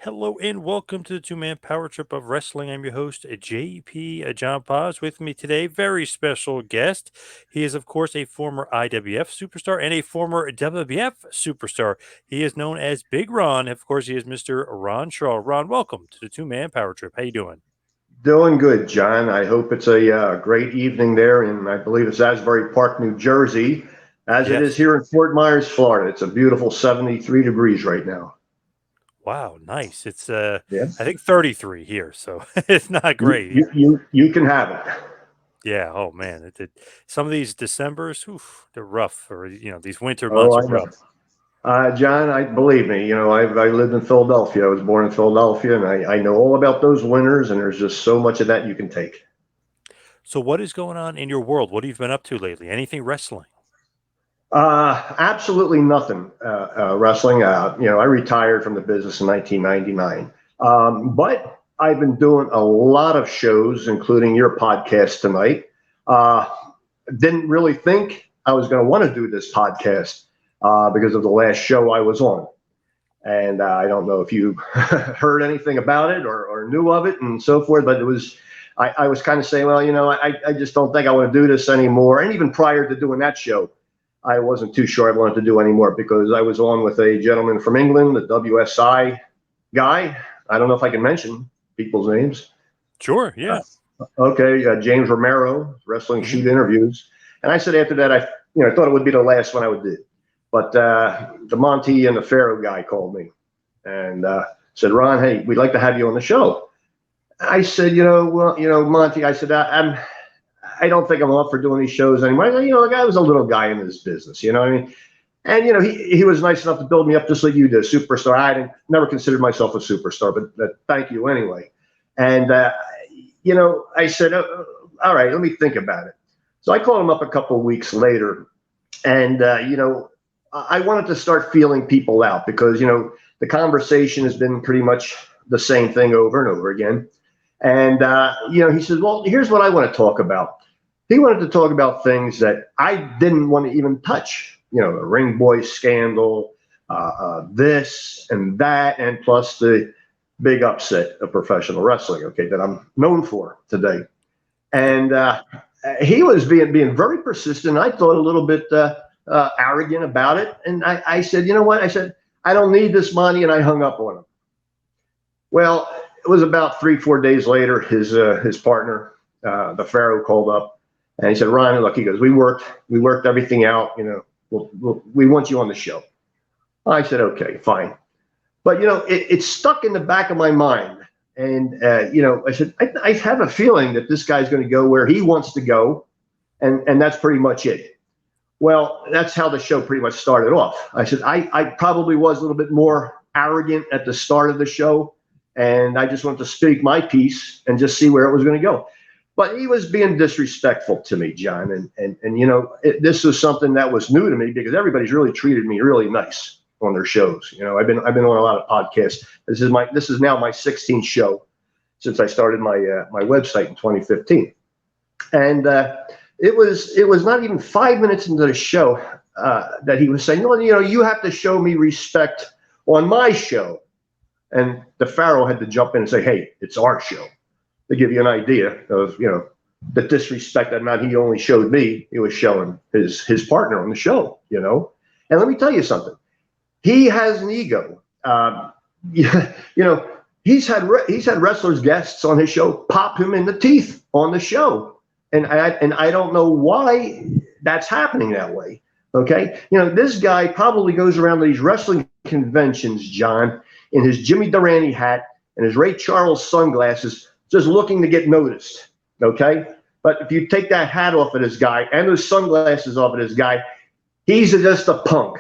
Hello and welcome to the two-man power trip of wrestling. I'm your host, JP John Paz. With me today, very special guest. He is, of course, a former IWF superstar and a former WWF superstar. He is known as Big Ron. Of course, he is Mr. Ron Shaw. Ron, welcome to the two-man power trip. How you doing? Doing good, John. I hope it's a great evening there in, I believe it's Asbury Park, New Jersey, as it is Yes. here in Fort Myers, Florida. It's a beautiful 73 degrees right now. Wow, nice. It's I Yes. think 33 here, so it's not You, great. you, you, you can have it. Yeah. Oh man, some of these Decembers, oof, they're rough. Or these winter months Oh, are I rough. know. John, I believe me. I lived in Philadelphia. I was born in Philadelphia, and I know all about those winters. And there's just so much of that you can take. So, what is going on in your world? What have you been up to lately? Anything wrestling? Absolutely nothing wrestling. I retired from the business in 1999, but I've been doing a lot of shows, including your podcast tonight. Uh, didn't really think I was going to want to do this podcast because of the last show I was on. And I don't know if you heard anything about it or knew of it and so forth, but I was kind of saying, well, I just don't think I want to do this anymore. And even prior to doing that show, I wasn't too sure I wanted to do anymore because I was on with a gentleman from England, the WSI guy. I don't know if I can mention people's names. Sure. Uh, Yeah. okay, James Romero, Wrestling Hmm. Shoot Interviews. And I said after that, I thought it would be the last one I would do. But the Monty and the Pharaoh guy called me and said, Ron, hey, we'd like to have you on the show. I said, Monty, I said, I don't think I'm up for doing these shows anymore. The guy was a little guy in this business, you know what I mean? And, he was nice enough to build me up just like you did, superstar. Never considered myself a superstar, but thank you anyway. And, I said, all right, let me think about it. So I called him up a couple of weeks later and, I wanted to start feeling people out because, the conversation has been pretty much the same thing over and over again. And, he says, well, here's what I want to talk about. He wanted to talk about things that I didn't want to even touch, the Ring Boy scandal, this and that, and plus the big upset of professional wrestling, okay, that I'm known for today. And he was being very persistent. I thought a little bit arrogant about it. And I said, you know what? I said, I don't need this money. And I hung up on him. Well, it was about 3, 4 days later, his partner, the Pharaoh, called up and he said, Ryan, look, he goes, we worked everything out. We want you on the show. I said, okay, fine. But, it stuck in the back of my mind. And, I said, I have a feeling that this guy's going to go where he wants to go. And that's pretty much it. Well, that's how the show pretty much started off. I said, I probably was a little bit more arrogant at the start of the show. And I just wanted to speak my piece and just see where it was going to go. But he was being disrespectful to me, John. This was something that was new to me because everybody's really treated me really nice on their shows. I've been on a lot of podcasts. This is now my 16th show since I started my website in 2015. And it was not even 5 minutes into the show that he was saying, well, you have to show me respect on my show. And the Pharaoh had to jump in and say, hey, it's our show, to give you an idea of, the disrespect that not he only showed me, he was showing his partner on the show, And let me tell you something. He has an ego. He's had wrestlers guests on his show pop him in the teeth on the show. And I don't know why that's happening that way. Okay. This guy probably goes around to these wrestling conventions, John, in his Jimmy Durante hat and his Ray Charles sunglasses, just looking to get noticed. Okay. But if you take that hat off of this guy and those sunglasses off of this guy, he's just a punk.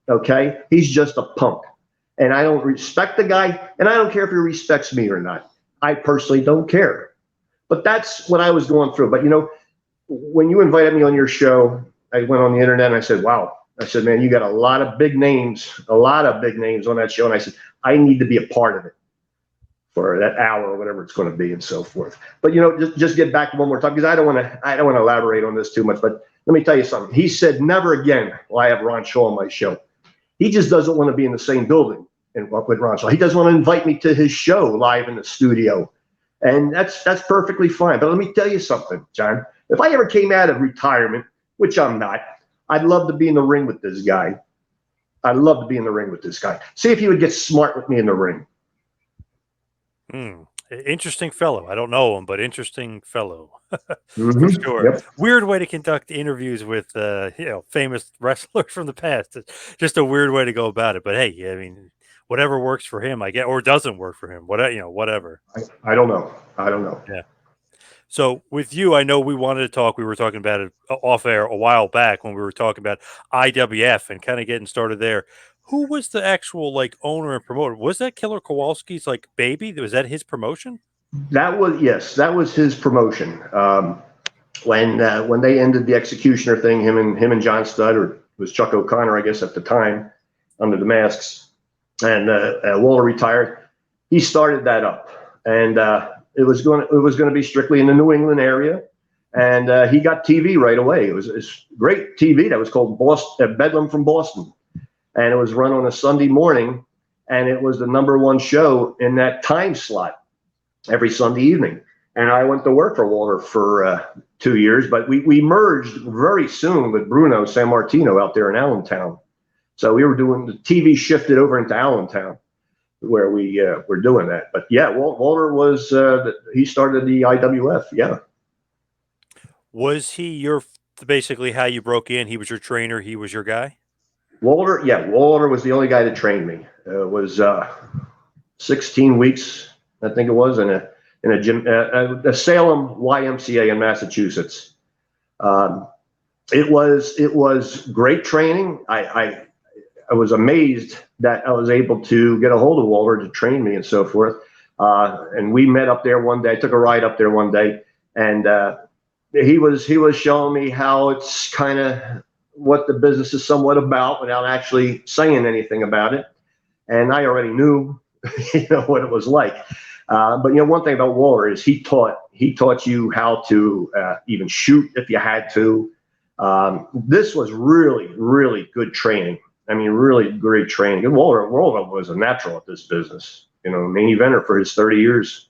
Okay. He's just a punk. And I don't respect the guy. And I don't care if he respects me or not. I personally don't care. But that's what I was going through. But, when you invited me on your show, I went on the internet and I said, wow. I said, man, you got a lot of big names on that show. And I said, I need to be a part of it for that hour or whatever it's going to be and so forth. But, just get back to one more time because I don't want to elaborate on this too much. But let me tell you something. He said, never again will I have Ron Shaw on my show. He just doesn't want to be in the same building and work with Ron. So he doesn't want to invite me to his show live in the studio. And that's perfectly fine. But let me tell you something, John. If I ever came out of retirement, which I'm not, I'd love to be in the ring with this guy. I'd love to be in the ring with this guy. See if he would get smart with me in the ring. Interesting fellow. I don't know him, but interesting fellow for Mm-hmm. sure. Yep. Weird way to conduct interviews with famous wrestlers from the past. It's just a weird way to go about it. But hey, I mean, whatever works for him, I get, or doesn't work for him. Whatever. I don't know. I don't know. Yeah. So with you, I know we wanted to talk. We were talking about it off air a while back when we were talking about IWF and kind of getting started there. Who was the actual owner and promoter? Was that Killer Kowalski's baby? Was that his promotion? That was his promotion. When they ended the Executioner thing, him and John Studd, or it was Chuck O'Connor, I guess at the time, under the masks, and Waller retired. He started that up, and it was going to be strictly in the New England area, and he got TV right away. It was great TV that was called Bedlam from Boston, and it was run on a Sunday morning, and it was the #1 show in that time slot every Sunday evening. And I went to work for Walter for 2 years, but we merged very soon with Bruno Sammartino out there in Allentown. So we were doing the TV shifted over into Allentown, where we were doing that. But yeah, Walter was he started the IWF. Yeah. Was he basically how you broke in? He was your trainer. He was your guy. Walter was the only guy that trained me. It was 16 weeks, I think it was, in a gym, the Salem YMCA in Massachusetts. It was great training. I was amazed that I was able to get a hold of Walter to train me and so forth. And we met up there one day. I took a ride up there one day, and he was showing me how it's kind of what the business is somewhat about without actually saying anything about it. And I already knew, what it was like. But one thing about Walter is he taught you how to even shoot if you had to. This was really, really good training. I mean, really great training. And Walter was a natural at this business, main eventer for his 30 years,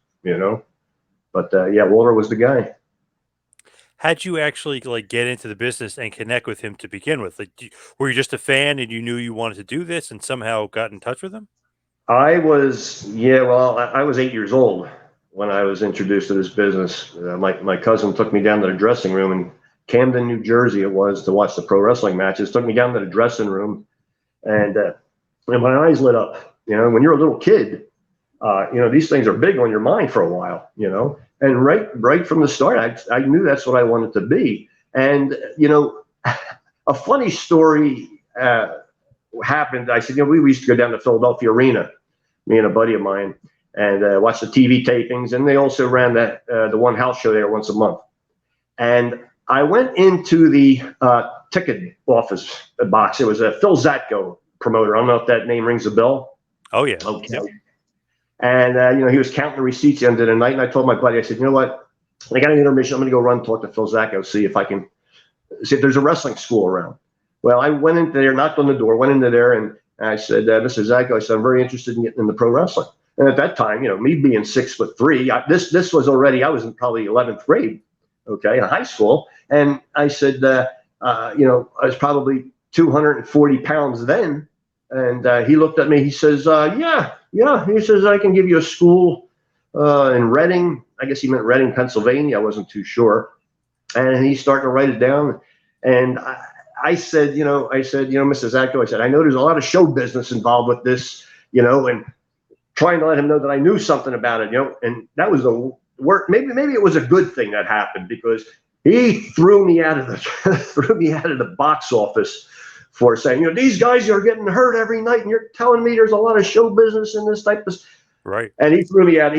But Walter was the guy. How'd you actually get into the business and connect with him to begin with? Were you just a fan and you knew you wanted to do this and somehow got in touch with him? I was 8 years old when I was introduced to this business. My cousin took me down to the dressing room in Camden, New Jersey. It was to watch the pro wrestling matches. Took me down to the dressing room, and my eyes lit up. When you're a little kid, these things are big on your mind for a while. And right from the start, I knew that's what I wanted to be. And a funny story happened. I said, we used to go down to Philadelphia Arena, me and a buddy of mine, and watch the TV tapings. And they also ran the one house show there once a month. And I went into the ticket office box. It was a Phil Zatko promoter. I don't know if that name rings a bell. Oh yeah. Okay. Yep. And he was counting the receipts at the end of the night. And I told my buddy, I said, you know what? I got an intermission. I'm going to go run and talk to Phil Zatko, see if there's a wrestling school around. Well, I went into there, knocked on the door, went into there, and I said, Mr. Zatko, I said, I'm very interested in getting into pro wrestling. And at that time, me being 6'3", this was already, I was in probably 11th grade, okay, in high school. And I said, I was probably 240 pounds then. And he looked at me, he says, yeah. He says, I can give you a school in Reading. I guess he meant Reading, Pennsylvania. I wasn't too sure. And he started to write it down. And I said, Mr. Zatko, I said, I know there's a lot of show business involved with this, and trying to let him know that I knew something about it, and that was the work. Maybe it was a good thing that happened, because he threw me out of the box office for saying, these guys are getting hurt every night, and you're telling me there's a lot of show business in this type of. Right. And he threw me out.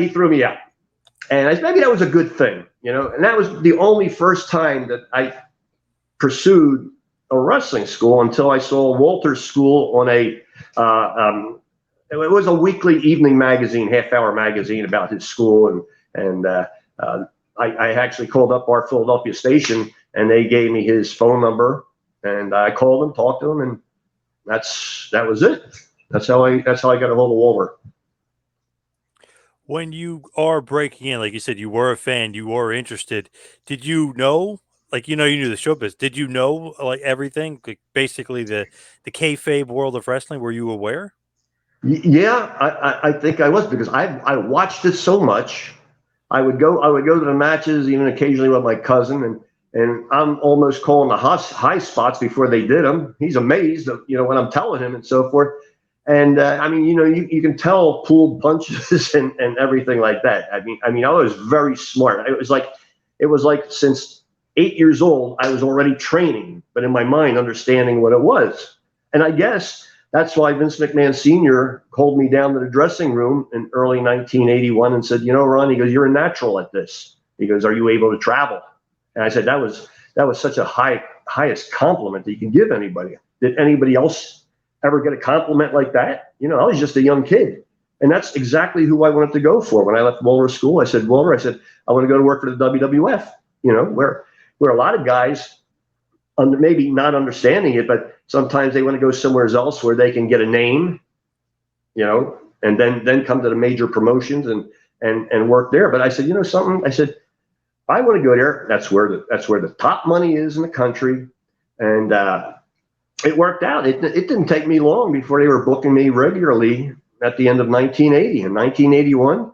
And maybe that was a good thing, and that was the only first time that I pursued a wrestling school until I saw Walter's school on it was a weekly evening magazine, half-hour magazine about his school. And I actually called up our Philadelphia station, and they gave me his phone number, and I called him, talked to him, and that was it. That's how I got a hold of Waller. When you are breaking in, like you said, you were a fan, you were interested. Did you know, like you knew the showbiz? Did you know like everything, like basically the kayfabe world of wrestling? Were you aware? Yeah, I think I was, because I watched it so much. I would go to the matches even occasionally with my cousin, and I'm almost calling the high spots before they did them. He's amazed, when I'm telling him and so forth. And I mean, you can tell pulled punches and everything like that. I mean, I was very smart. It was like since 8 years old, I was already training, but in my mind, understanding what it was. And I guess that's why Vince McMahon Sr. called me down to the dressing room in early 1981 and said, Ron, he goes, you're a natural at this. He goes, are you able to travel? And I said, that was such a highest compliment that you can give anybody. Did anybody else ever get a compliment like that? I was just a young kid. And that's exactly who I wanted to go for. When I left Waller School, I said, Waller, I want to go to work for the WWF, where a lot of guys, maybe not understanding it, but sometimes they want to go somewhere else where they can get a name, and then come to the major promotions and work there. But I said, something. I said, I want to go there. That's where the top money is in the country, and it worked out. It didn't take me long before they were booking me regularly. At the end of 1980, in 1981,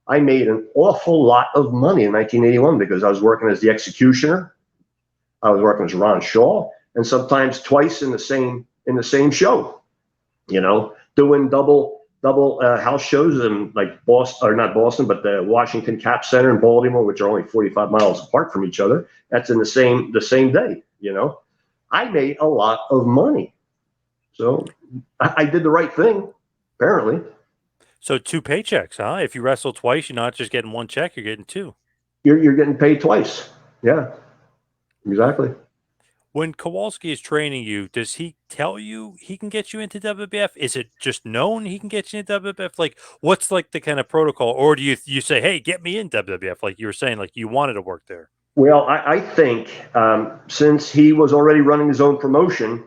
I made an awful lot of money in 1981 because I was working as the executioner. I was working as Ron Shaw, and sometimes twice in the same show, doing double house shows in like Boston, or not Boston, but the Washington Cap Center in Baltimore, which are only 45 miles apart from each other. That's in the same day. I made a lot of money, so I did the right thing, apparently. So 2 paychecks, huh? If you wrestle twice, you're not just getting one check; you're getting two. You're getting paid twice. Yeah, exactly. When Kowalski is training you, does he tell you he can get you into WWF? Is it just known he can get you into WWF? Like, what's like the kind of protocol, or do you say, "Hey, get me in WWF"? Like you were saying, like you wanted to work there. Well, I think since he was already running his own promotion,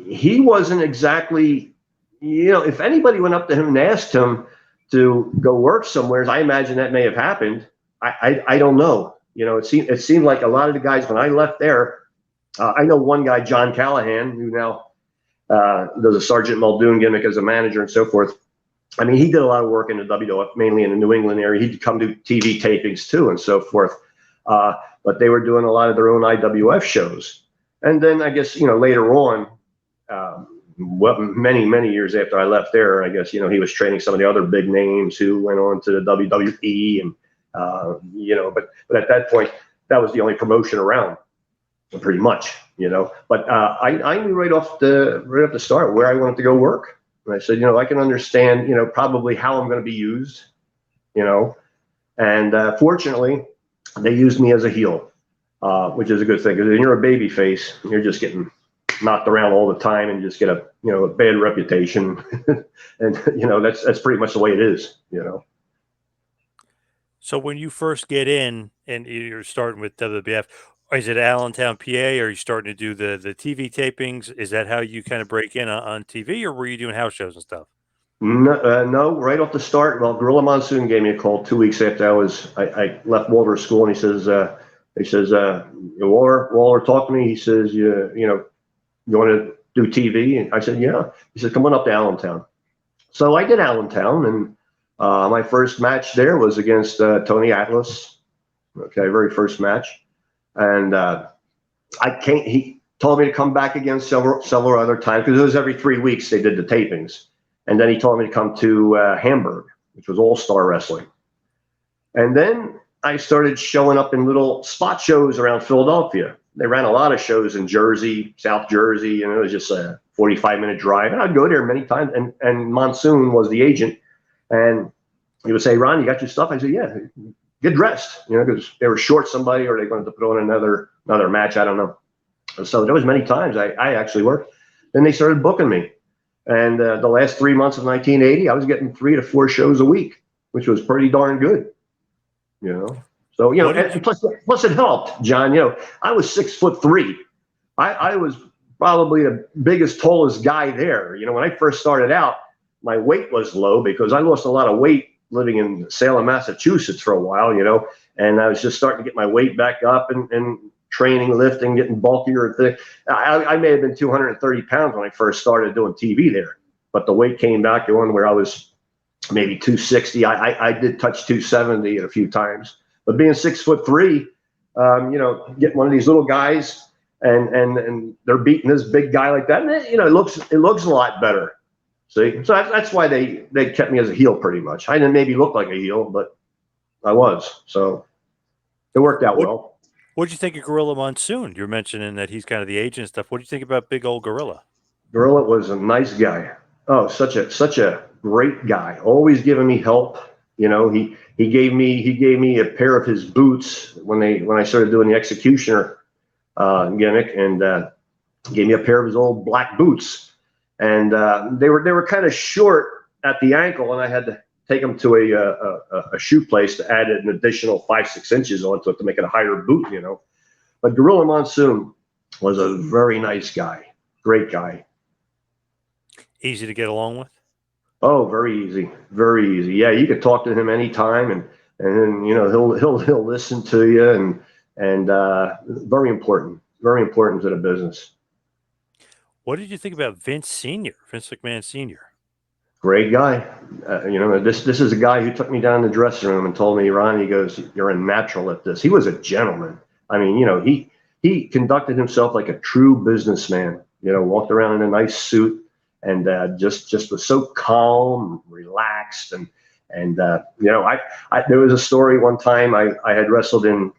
he wasn't exactly, if anybody went up to him and asked him to go work somewhere, I imagine that may have happened. I don't know. It seemed like a lot of the guys when I left there. I know one guy, John Callahan, who now does a Sergeant Muldoon gimmick as a manager and so forth. I mean, he did a lot of work in the WWF, mainly in the New England area. He'd come to TV tapings too and so forth. But they were doing a lot of their own IWF shows. And then I guess, later on, many years after I left there, I guess, he was training some of the other big names who went on to the WWE. And, but at that point, that was the only promotion around, pretty much, But I knew right off the start where I wanted to go work. And I said, I can understand, probably how I'm going to be used, And fortunately, they used me as a heel, which is a good thing, because when you're a baby face, you're just getting knocked around all the time and just get a bad reputation. And that's pretty much the way it is. So when you first get in and you're starting with WWF, is it Allentown, PA? Or are you starting to do the TV tapings? Is that how you kind of break in on TV, or were you doing house shows and stuff? No, right off the start. Well, Gorilla Monsoon gave me a call 2 weeks after I left Waller School, and he says, Waller talked to me. He says, you want to do TV? And I said, yeah. He said, come on up to Allentown. So I did Allentown, and my first match there was against Tony Atlas. Okay, very first match, and he told me to come back again several other times, because it was every 3 weeks they did the tapings. And then he told me to come to Hamburg, which was All-Star Wrestling. And then I started showing up in little spot shows around Philadelphia. They ran a lot of shows in Jersey, South Jersey, and it was just a 45-minute drive. And I'd go there many times, and Monsoon was the agent. And he would say, Ron, you got your stuff? I said, yeah, get dressed, because they were short somebody, or they wanted to put on another match, I don't know. And so there was many times I actually worked. Then they started booking me. And the last 3 months of 1980, I was getting 3 to 4 shows a week, which was pretty darn good, So, and plus it helped, John. I was 6'3". I was probably the biggest, tallest guy there. You know, when I first started out, my weight was low because I lost a lot of weight living in Salem, Massachusetts for a while, you know, and I was just starting to get my weight back up and training, lifting, getting bulkier and thick. I may have been 230 pounds when I first started doing TV there, but the weight came back to one where I was maybe 260. I did touch 270 a few times, but being 6'3", you know, getting one of these little guys and they're beating this big guy like that, and it, you know, it looks a lot better. See, so that's why they kept me as a heel pretty much. I didn't maybe look like a heel, but I was. So it worked out well. What did you think of Gorilla Monsoon? You're mentioning that he's kind of the agent and stuff. What do you think about big old Gorilla? Gorilla was a nice guy. Oh, such a great guy. Always giving me help. You know, he gave me a pair of his boots when I started doing the Executioner gimmick, and gave me a pair of his old black boots. And they were kind of short at the ankle, and I had to take them to a shoe place to add an additional 5-6 inches onto it to make it a higher boot, you know. But Gorilla Monsoon was a very nice guy, great guy. Easy to get along with? Oh, very easy, very easy. Yeah, you could talk to him anytime, and then you know he'll listen to you, and very important to the business. What did you think about Vince McMahon Sr.? Great guy. You know, this is a guy who took me down the dressing room and told me, Ron, he goes, you're a natural at this. He was a gentleman. I mean, you know, he conducted himself like a true businessman. You know, walked around in a nice suit and just was so calm, relaxed, and you know, there was a story one time I had wrestled in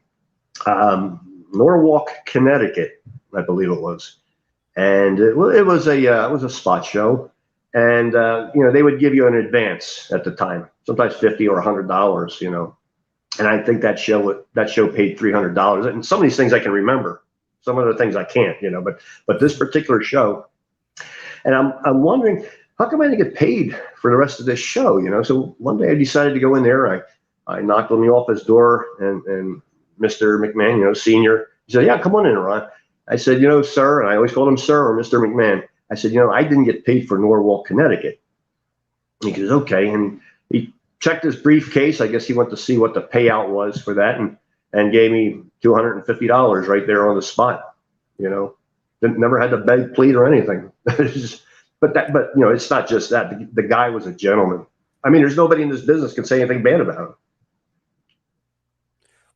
Norwalk, Connecticut, I believe it was. And it was a spot show, and you know, they would give you an advance at the time, sometimes $50 or $100, you know. And I think that show paid $300. And some of these things I can remember, some of the things I can't, you know. But this particular show, and I'm wondering how come I didn't get paid for the rest of this show, you know. So one day I decided to go in there. I knocked on the office door, and Mr. McMahon, you know, Senior, he said, "Yeah, come on in, Ron." I said, "You know, sir," and I always called him sir or Mr. McMahon. I said, "You know, I didn't get paid for Norwalk, Connecticut." He goes, "Okay." And he checked his briefcase. I guess he went to see what the payout was for that, and gave me $250 right there on the spot. You know, never had to beg, plead, or anything. but you know, it's not just that. The guy was a gentleman. I mean, there's nobody in this business can say anything bad about him.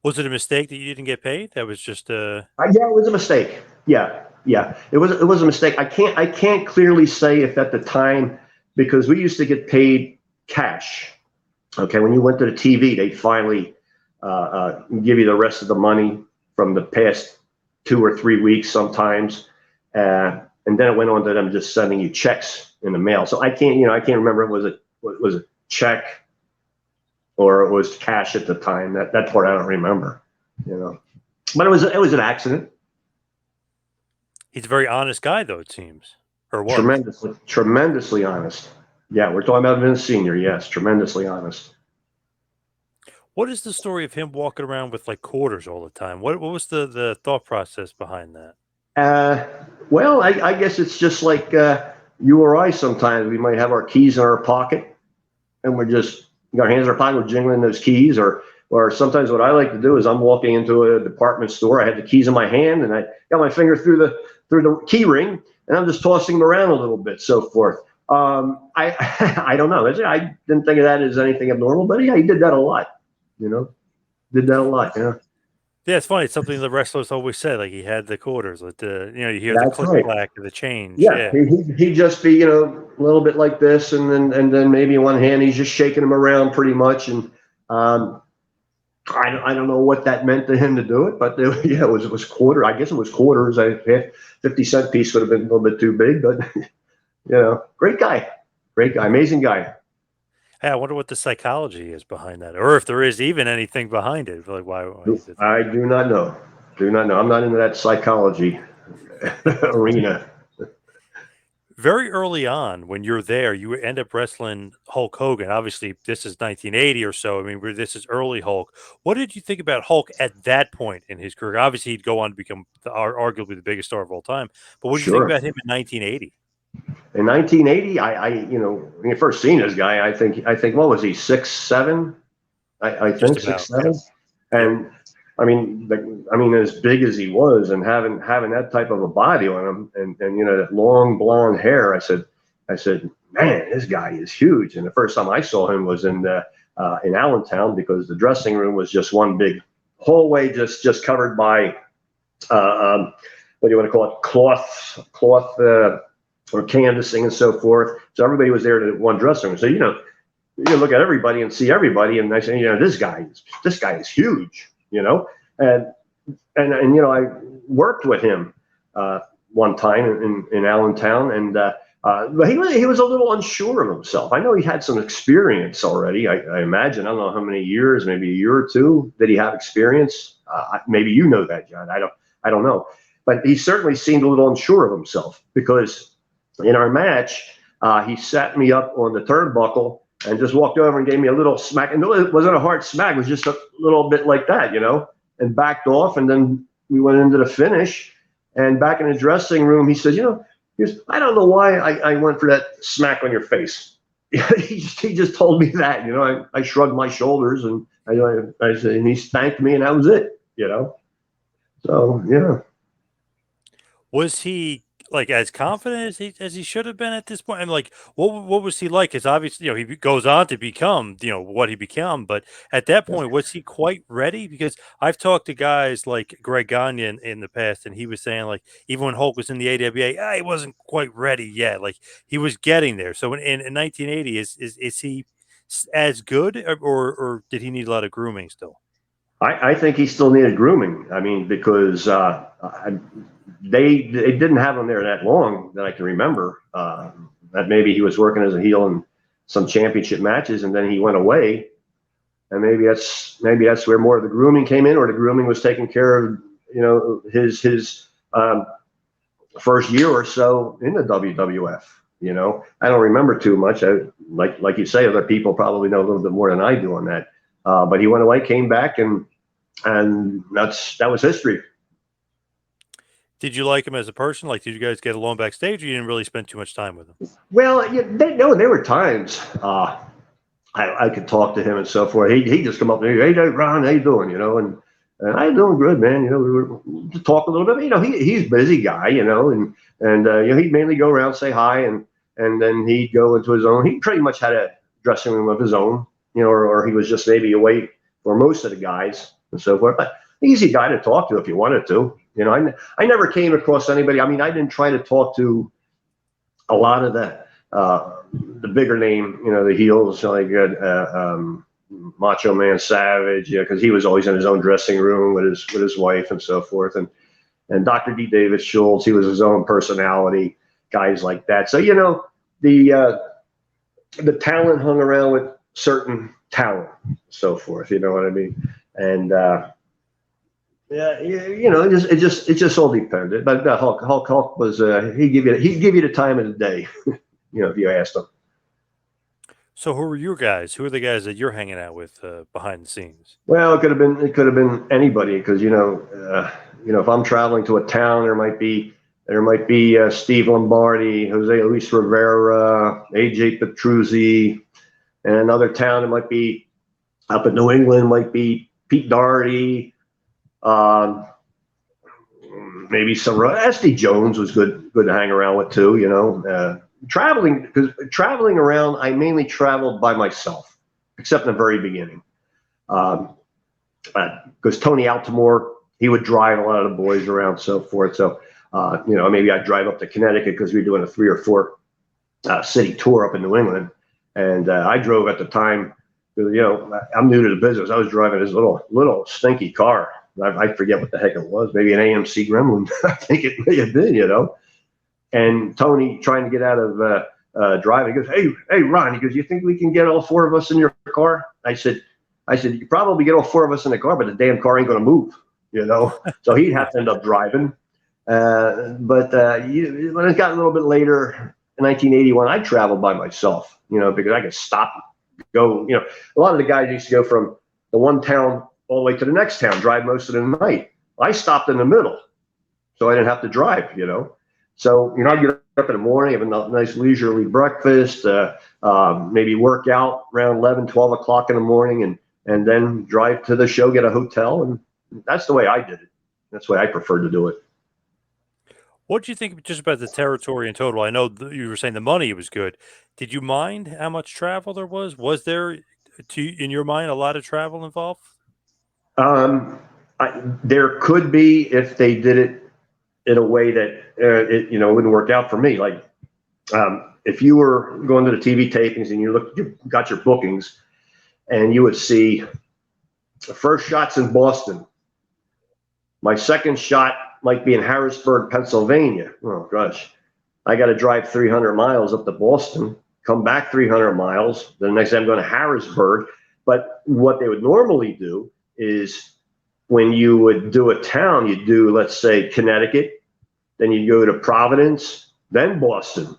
Was it a mistake that you didn't get paid? That was just yeah, it was a mistake. Yeah, it was a mistake. I can't clearly say if at the time, because we used to get paid cash. Okay, when you went to the TV, they finally give you the rest of the money from the past 2 or 3 weeks sometimes, and then it went on to them just sending you checks in the mail. So I can't remember if it was a check or it was cash at the time. That part I don't remember, you know. But it was an accident. He's a very honest guy, though, it seems. Or was. Tremendously honest. Yeah, we're talking about Vince Sr. Yes, tremendously honest. What is the story of him walking around with like quarters all the time? What was the thought process behind that? Well, I guess it's just like you or I sometimes. We might have our keys in our pocket, and we're just our hands in our pocket, we're jingling those keys, or sometimes what I like to do is I'm walking into a department store. I have the keys in my hand, and I got my finger through the key ring, and I'm just tossing them around a little bit, so forth. I don't know. I didn't think of that as anything abnormal, but yeah, he did that a lot. You know, did that a lot. Yeah. Yeah, it's funny. It's something the wrestlers always said. Like he had the quarters, like you you hear the click clack of the change. Yeah, he'd just be, you know, a little bit like this, and then maybe one hand he's just shaking them around pretty much, and I don't know what that meant to him to do it, but yeah, it was quarter. I guess it was quarters. 50-cent piece would have been a little bit too big, but you know, great guy, amazing guy. Hey, I wonder what the psychology is behind that, or if there is even anything behind it. Like why I do not know. I'm not into that psychology arena. very early on when you're there, you end up wrestling Hulk Hogan. Obviously, this is 1980 or so. I mean, this is early Hulk. What did you think about Hulk at that point in his career? Obviously, he'd go on to become arguably the biggest star of all time. But what do you think Sure. about him in 1980? In 1980, when you first seen this guy, I think, what was he, 6'7"? I Just think about, 6'7", yes. Yep. and as big as he was, and having that type of a body on him, and that long blonde hair, I said, man, this guy is huge. And the first time I saw him was in Allentown, because the dressing room was just one big hallway, just covered by what do you want to call it, cloth or canvassing and so forth. So everybody was there to one dressing room. So you look at everybody and see everybody, and I say, this guy is huge, and I worked with him one time in Allentown, and but he was a little unsure of himself. I know he had some experience already. I imagine, I don't know how many years, maybe a year or two, did he have experience? Maybe you know that, John. I don't know, but he certainly seemed a little unsure of himself, because in our match, he sat me up on the turnbuckle and just walked over and gave me a little smack. And it wasn't a hard smack. It was just a little bit like that, and backed off. And then we went into the finish. And back in the dressing room, he says, I don't know why I went for that smack on your face. he just told me that, I shrugged my shoulders, and I said, and he thanked me, and that was it, So, yeah. Was he like as confident as he should have been at this point? And like, what was he like? Because obviously, he goes on to become what he became. But at that point, was he quite ready? Because I've talked to guys like Greg Gagne in the past, and he was saying, like, even when Hulk was in the AWA, he wasn't quite ready yet. Like, he was getting there. So in 1980, is he as good, or did he need a lot of grooming still? I think he still needed grooming. I mean, because they didn't have him there that long that I can remember. That maybe he was working as a heel in some championship matches, and then he went away. And maybe that's where more of the grooming came in, or the grooming was taking care of his first year or so in the WWF. I don't remember too much. Like you say, other people probably know a little bit more than I do on that. But he went away, came back, and that was history. Did you like him as a person? Like, did you guys get along backstage, or you didn't really spend too much time with him? Well, there were times I could talk to him and so forth. He'd just come up to me, hey, Ron, how you doing? And I'm doing good, man. We were to talk a little bit. He's a busy guy, and he'd mainly go around, say hi, and then he'd go into his own. He pretty much had a dressing room of his own, or he was just maybe away for most of the guys and so forth. But easy guy to talk to if you wanted to. I never came across anybody. I mean, I didn't try to talk to a lot of the bigger name, the heels, like Macho Man Savage, because he was always in his own dressing room with his wife and so forth, and Dr. D. David Schultz, he was his own personality, guys like that. So the talent hung around with certain talent, so forth. You know what I mean? And yeah, it just all depended. But Hulk was he'd give you the time of the day, if you asked him. So who are your guys? Who are the guys that you're hanging out with behind the scenes? Well, it could have been anybody, because if I'm traveling to a town, there might be Steve Lombardi, Jose Luis Rivera, AJ Petruzzi, and another town, it might be up in New England, might be Pete Doherty. Maybe some SD Jones was good to hang around with too. Traveling around, I mainly traveled by myself, except in the very beginning, because Tony Altamore, he would drive a lot of the boys around, so forth. So maybe I'd drive up to Connecticut, because we were doing a 3 or 4 city tour up in New England, and I drove at the time. I'm new to the business. I was driving this little stinky car. I forget what the heck it was. Maybe an AMC Gremlin. I think it may have been, And Tony, trying to get out of driving, goes, hey, Ron. He goes, you think we can get all 4 of us in your car? I said, you could probably get all 4 of us in the car, but the damn car ain't going to move, So he'd have to end up driving. But when it got a little bit later, in 1981, I traveled by myself, because I could stop, go, a lot of the guys used to go from the one town all the way to the next town, drive most of the night. I stopped in the middle, so I didn't have to drive. So, I'd get up in the morning, have a nice leisurely breakfast, maybe work out around 11, 12 o'clock in the morning, and then drive to the show, get a hotel. And that's the way I did it. That's the way I prefer to do it. What do you think just about the territory in total? I know you were saying the money was good. Did you mind how much travel there was? Was there, in your mind, a lot of travel involved? There could be if they did it in a way that it wouldn't work out for me. Like if you were going to the TV tapings and you got your bookings, and you would see the first shot's in Boston. My second shot might be in Harrisburg, Pennsylvania. Oh gosh, I got to drive 300 miles up to Boston, come back 300 miles. The next day I'm going to Harrisburg. But what they would normally do is when you would do a town, you'd do, let's say, Connecticut, then you go to Providence, then Boston.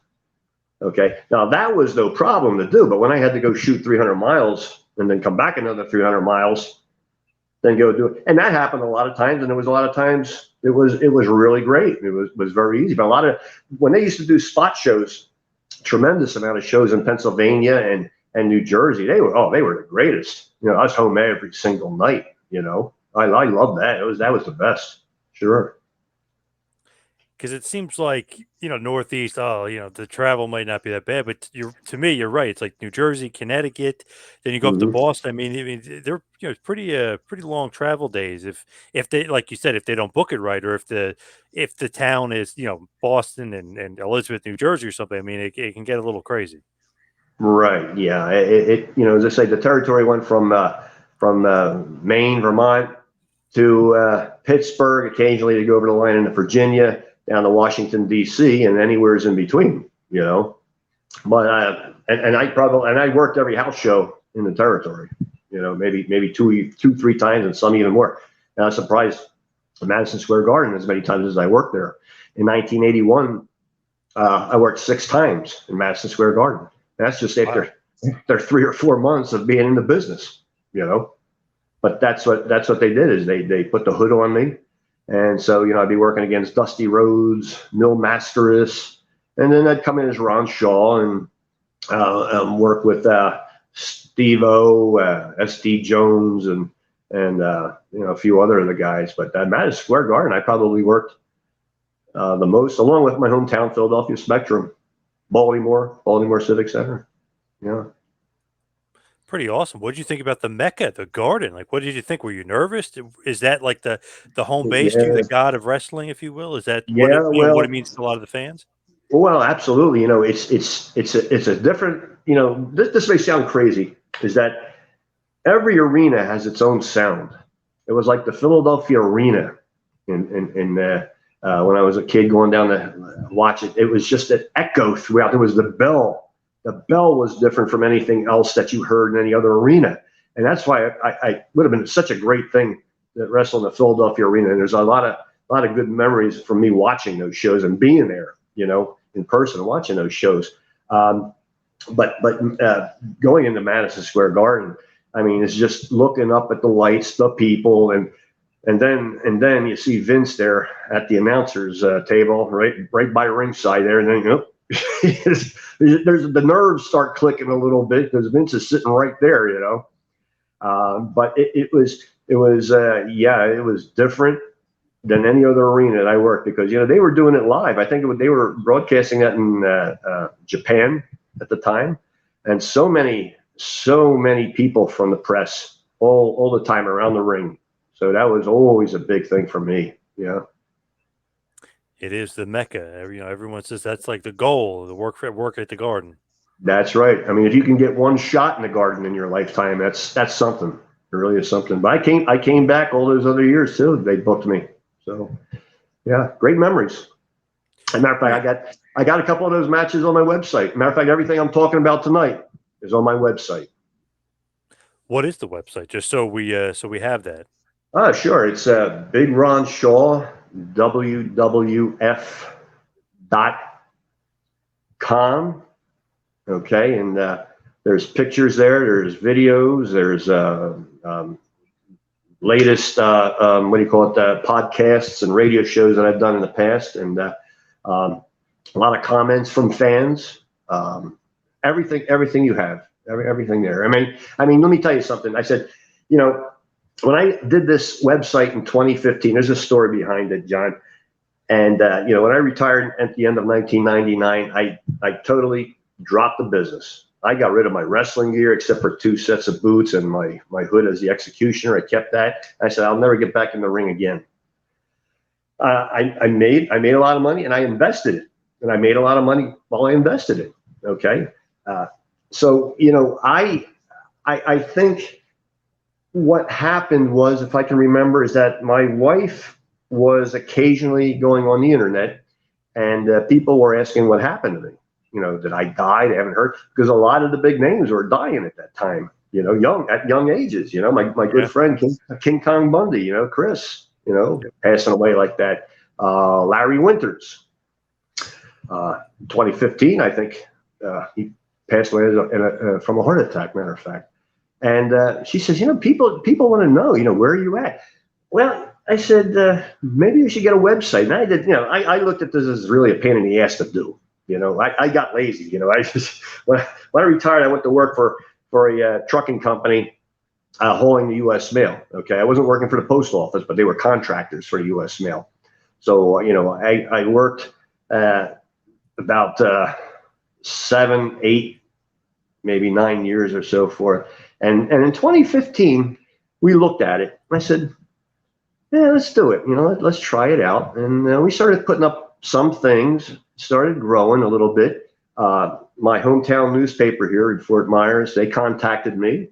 Okay, now that was no problem to do, but when I had to go shoot 300 miles and then come back another 300 miles, then go do it, and that happened a lot of times, and there was a lot of times it was really great. It was very easy, but a lot of when they used to do spot shows, tremendous amount of shows in Pennsylvania and New Jersey, they were the greatest. I was home every single night. I loved that. That was the best. Sure. Because it seems like, Northeast, the travel might not be that bad, but to me, you're right. It's like New Jersey, Connecticut, then you go up to Boston. I mean, they're pretty long travel days. If they, like you said, if they don't book it right, or if the town is Boston and Elizabeth, New Jersey, or something. I mean, it can get a little crazy. Right. Yeah. As I say, the territory went from Maine, Vermont to Pittsburgh, occasionally to go over the line into Virginia, down to Washington, D.C., and anywhere's in between, But I worked every house show in the territory, maybe two, 3 times, and some even more. And I was surprised at Madison Square Garden as many times as I worked there. In 1981, I worked 6 times in Madison Square Garden. That's just after 3 or 4 months of being in the business, But that's what they did is they put the hood on me. And so, I'd be working against Dusty Rhodes, Mil Mascaris, and then I'd come in as Ron Shaw and work with Steve-O, S.D. Jones, and a few other of the guys. But at Madison Square Garden, I probably worked the most, along with my hometown, Philadelphia Spectrum, Baltimore Civic Center. Yeah. Pretty awesome. What did you think about the Mecca, the Garden? Like, what did you think? Were you nervous? Is that like the home base to you, the god of wrestling, if you will? Is that what what it means to a lot of the fans? Well, absolutely. It's a different. This may sound crazy. Is that every arena has its own sound? It was like the Philadelphia Arena in when I was a kid going down to watch it. It was just an echo throughout. There was the bell. The bell was different from anything else that you heard in any other arena. And that's why I would have been such a great thing to wrestle in the Philadelphia Arena. And there's a lot of good memories from me watching those shows and being there, in person and watching those shows. But going into Madison Square Garden, I mean, it's just looking up at the lights, the people, and then you see Vince there at the announcers table, right by ringside there, and then there's the nerves start clicking a little bit because Vince is sitting right there, But it was different than any other arena that I worked because they were doing it live. I think they were broadcasting that in Japan at the time, and so many people from the press all the time around the ring. So that was always a big thing for me. It is the Mecca. Everyone says that's like the goal, the work at the Garden. That's right. I mean, if you can get one shot in the Garden in your lifetime, that's something. It really is something. But I came back all those other years too. They booked me. So yeah, great memories. As a matter of fact, I got a couple of those matches on my website. Matter of fact, everything I'm talking about tonight is on my website. What is the website? Just so we have that. Sure. It's Big Ron Shaw WWF.com. Okay, and there's pictures there, there's videos, there's latest what do you call it, podcasts and radio shows that I've done in the past, and a lot of comments from fans. Everything you have, everything there. I mean, let me tell you something. I said, you know, when I did this website in 2015, there's a story behind it, John. And you know, when I retired at the end of 1999, I totally dropped the business. I got rid of my wrestling gear except for 2 sets of boots and my hood as the executioner. I kept that. I said, I'll never get back in the ring again. I made a lot of money, and I invested it, and I made a lot of money while I invested it. Okay, so you know, I think what happened was, if I can remember, is that my wife was occasionally going on the internet, and people were asking what happened to me. You know, did I die? They haven't heard, because a lot of the big names were dying at that time. You know, at young ages. You know, my good friend King Kong Bundy. You know, Chris. You know, passing away like that. Larry Winters. 2015, I think he passed away from a heart attack. Matter of fact. And she says, you know, people want to know, you know, where are you at? Well, I said, maybe you should get a website. And I did, you know, I looked at this as really a pain in the ass to do. You know, I got lazy. You know, I just, when I retired, I went to work for a trucking company hauling the U.S. mail. Okay. I wasn't working for the post office, but they were contractors for the U.S. mail. So, you know, I worked about 7, 8, maybe 9 years or so for it. And in 2015, we looked at it. I said, yeah, let's do it. You know, let's try it out. And we started putting up some things, started growing a little bit. My hometown newspaper here in Fort Myers, they contacted me.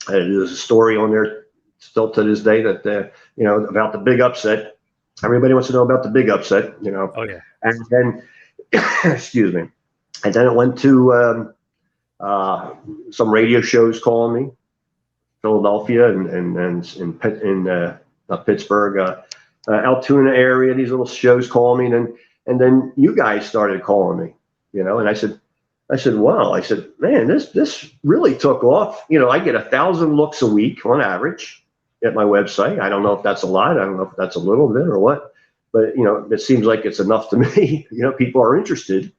There's a story on there still to this day that, you know, about the big upset. Everybody wants to know about the big upset, you know. Oh, yeah. And then, excuse me. And then it went to some radio shows calling me, Philadelphia and in Pittsburgh, Altoona area. These little shows calling me, and then you guys started calling me, you know. And I said, wow. I said, man, this really took off. You know, I get 1,000 looks a week on average at my website. I don't know if that's a lot. I don't know if that's a little bit or what, but you know, it seems like it's enough to me. You know, people are interested.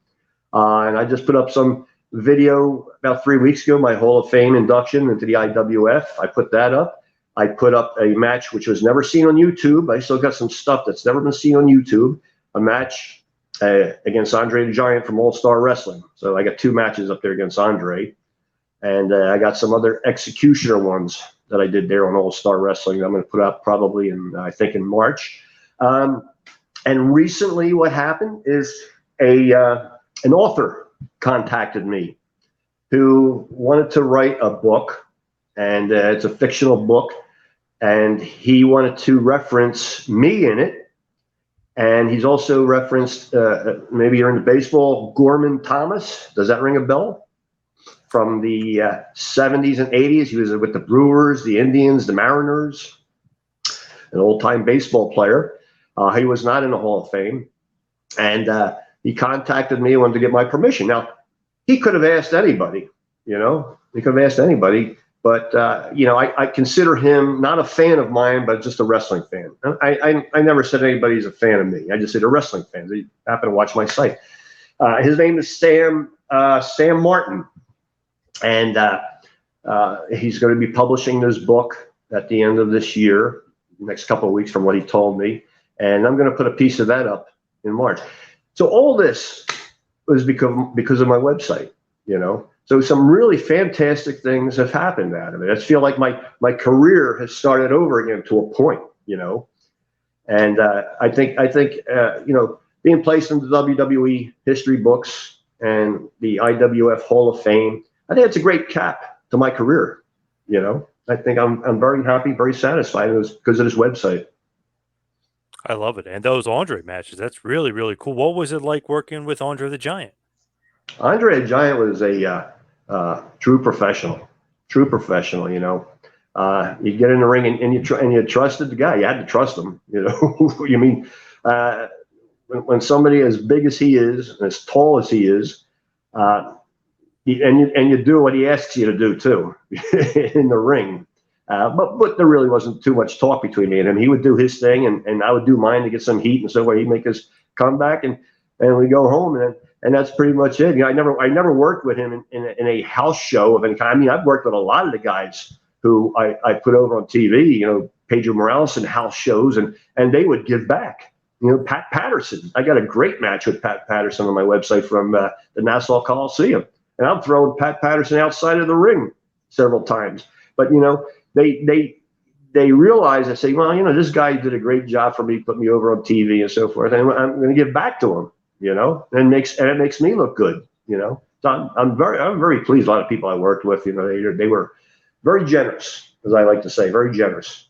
And I just put up some video about 3 weeks ago, my Hall of Fame induction into the IWF. I put that up. I put up a match which was never seen on YouTube. I still got some stuff that's never been seen on YouTube. A match against Andre the Giant from All Star Wrestling. So I got 2 matches up there against Andre. And I got some other executioner ones that I did there on All Star Wrestling. I'm going to put up probably I think in March. And recently what happened is an author contacted me who wanted to write a book, and it's a fictional book, and he wanted to reference me in it. And he's also referenced, maybe you're into baseball, Gorman Thomas. Does that ring a bell? From the 70s and 80s. He was with the Brewers, the Indians, the Mariners, an old-time baseball player. He was not in the Hall of Fame. And he contacted me and wanted to get my permission. Now, he could have asked anybody, you know. He could have asked anybody. But, you know, I consider him not a fan of mine, but just a wrestling fan. I never said anybody's a fan of me. I just said a wrestling fan. They happen to watch my site. His name is Sam Martin. And he's going to be publishing this book at the end of this year, next couple of weeks from what he told me. And I'm going to put a piece of that up in March. So all this was because of my website, you know. So some really fantastic things have happened out of it. I feel like my career has started over again to a point, you know. And I think you know, being placed in the WWE history books and the IWF Hall of Fame, I think it's a great cap to my career, you know. I think I'm very happy, very satisfied because of this website. I love it. And those Andre matches, that's really, really cool. What was it like working with Andre the Giant? Andre the Giant was a true professional, you know. You get in the ring and you trusted the guy. You had to trust him, you know. You mean, when somebody as big as he is, and as tall as he is, And you do what he asks you to do too in the ring. But there really wasn't too much talk between me and him. He would do his thing, and I would do mine to get some heat and so forth. He'd make his comeback, and we go home, and that's pretty much it. You know, I never worked with him in a house show of any kind. I mean, I've worked with a lot of the guys who I put over on TV. You know, Pedro Morales and house shows, and they would give back. You know, Pat Patterson. I got a great match with Pat Patterson on my website from the Nassau Coliseum, and I'm throwing Pat Patterson outside of the ring several times. But you know, they realize, I say, well, you know, this guy did a great job for me, put me over on TV and so forth, and I'm going to give back to him. You know, and it makes me look good. You know, so I'm very pleased. A lot of people I worked with, you know, they were very generous, as I like to say, very generous.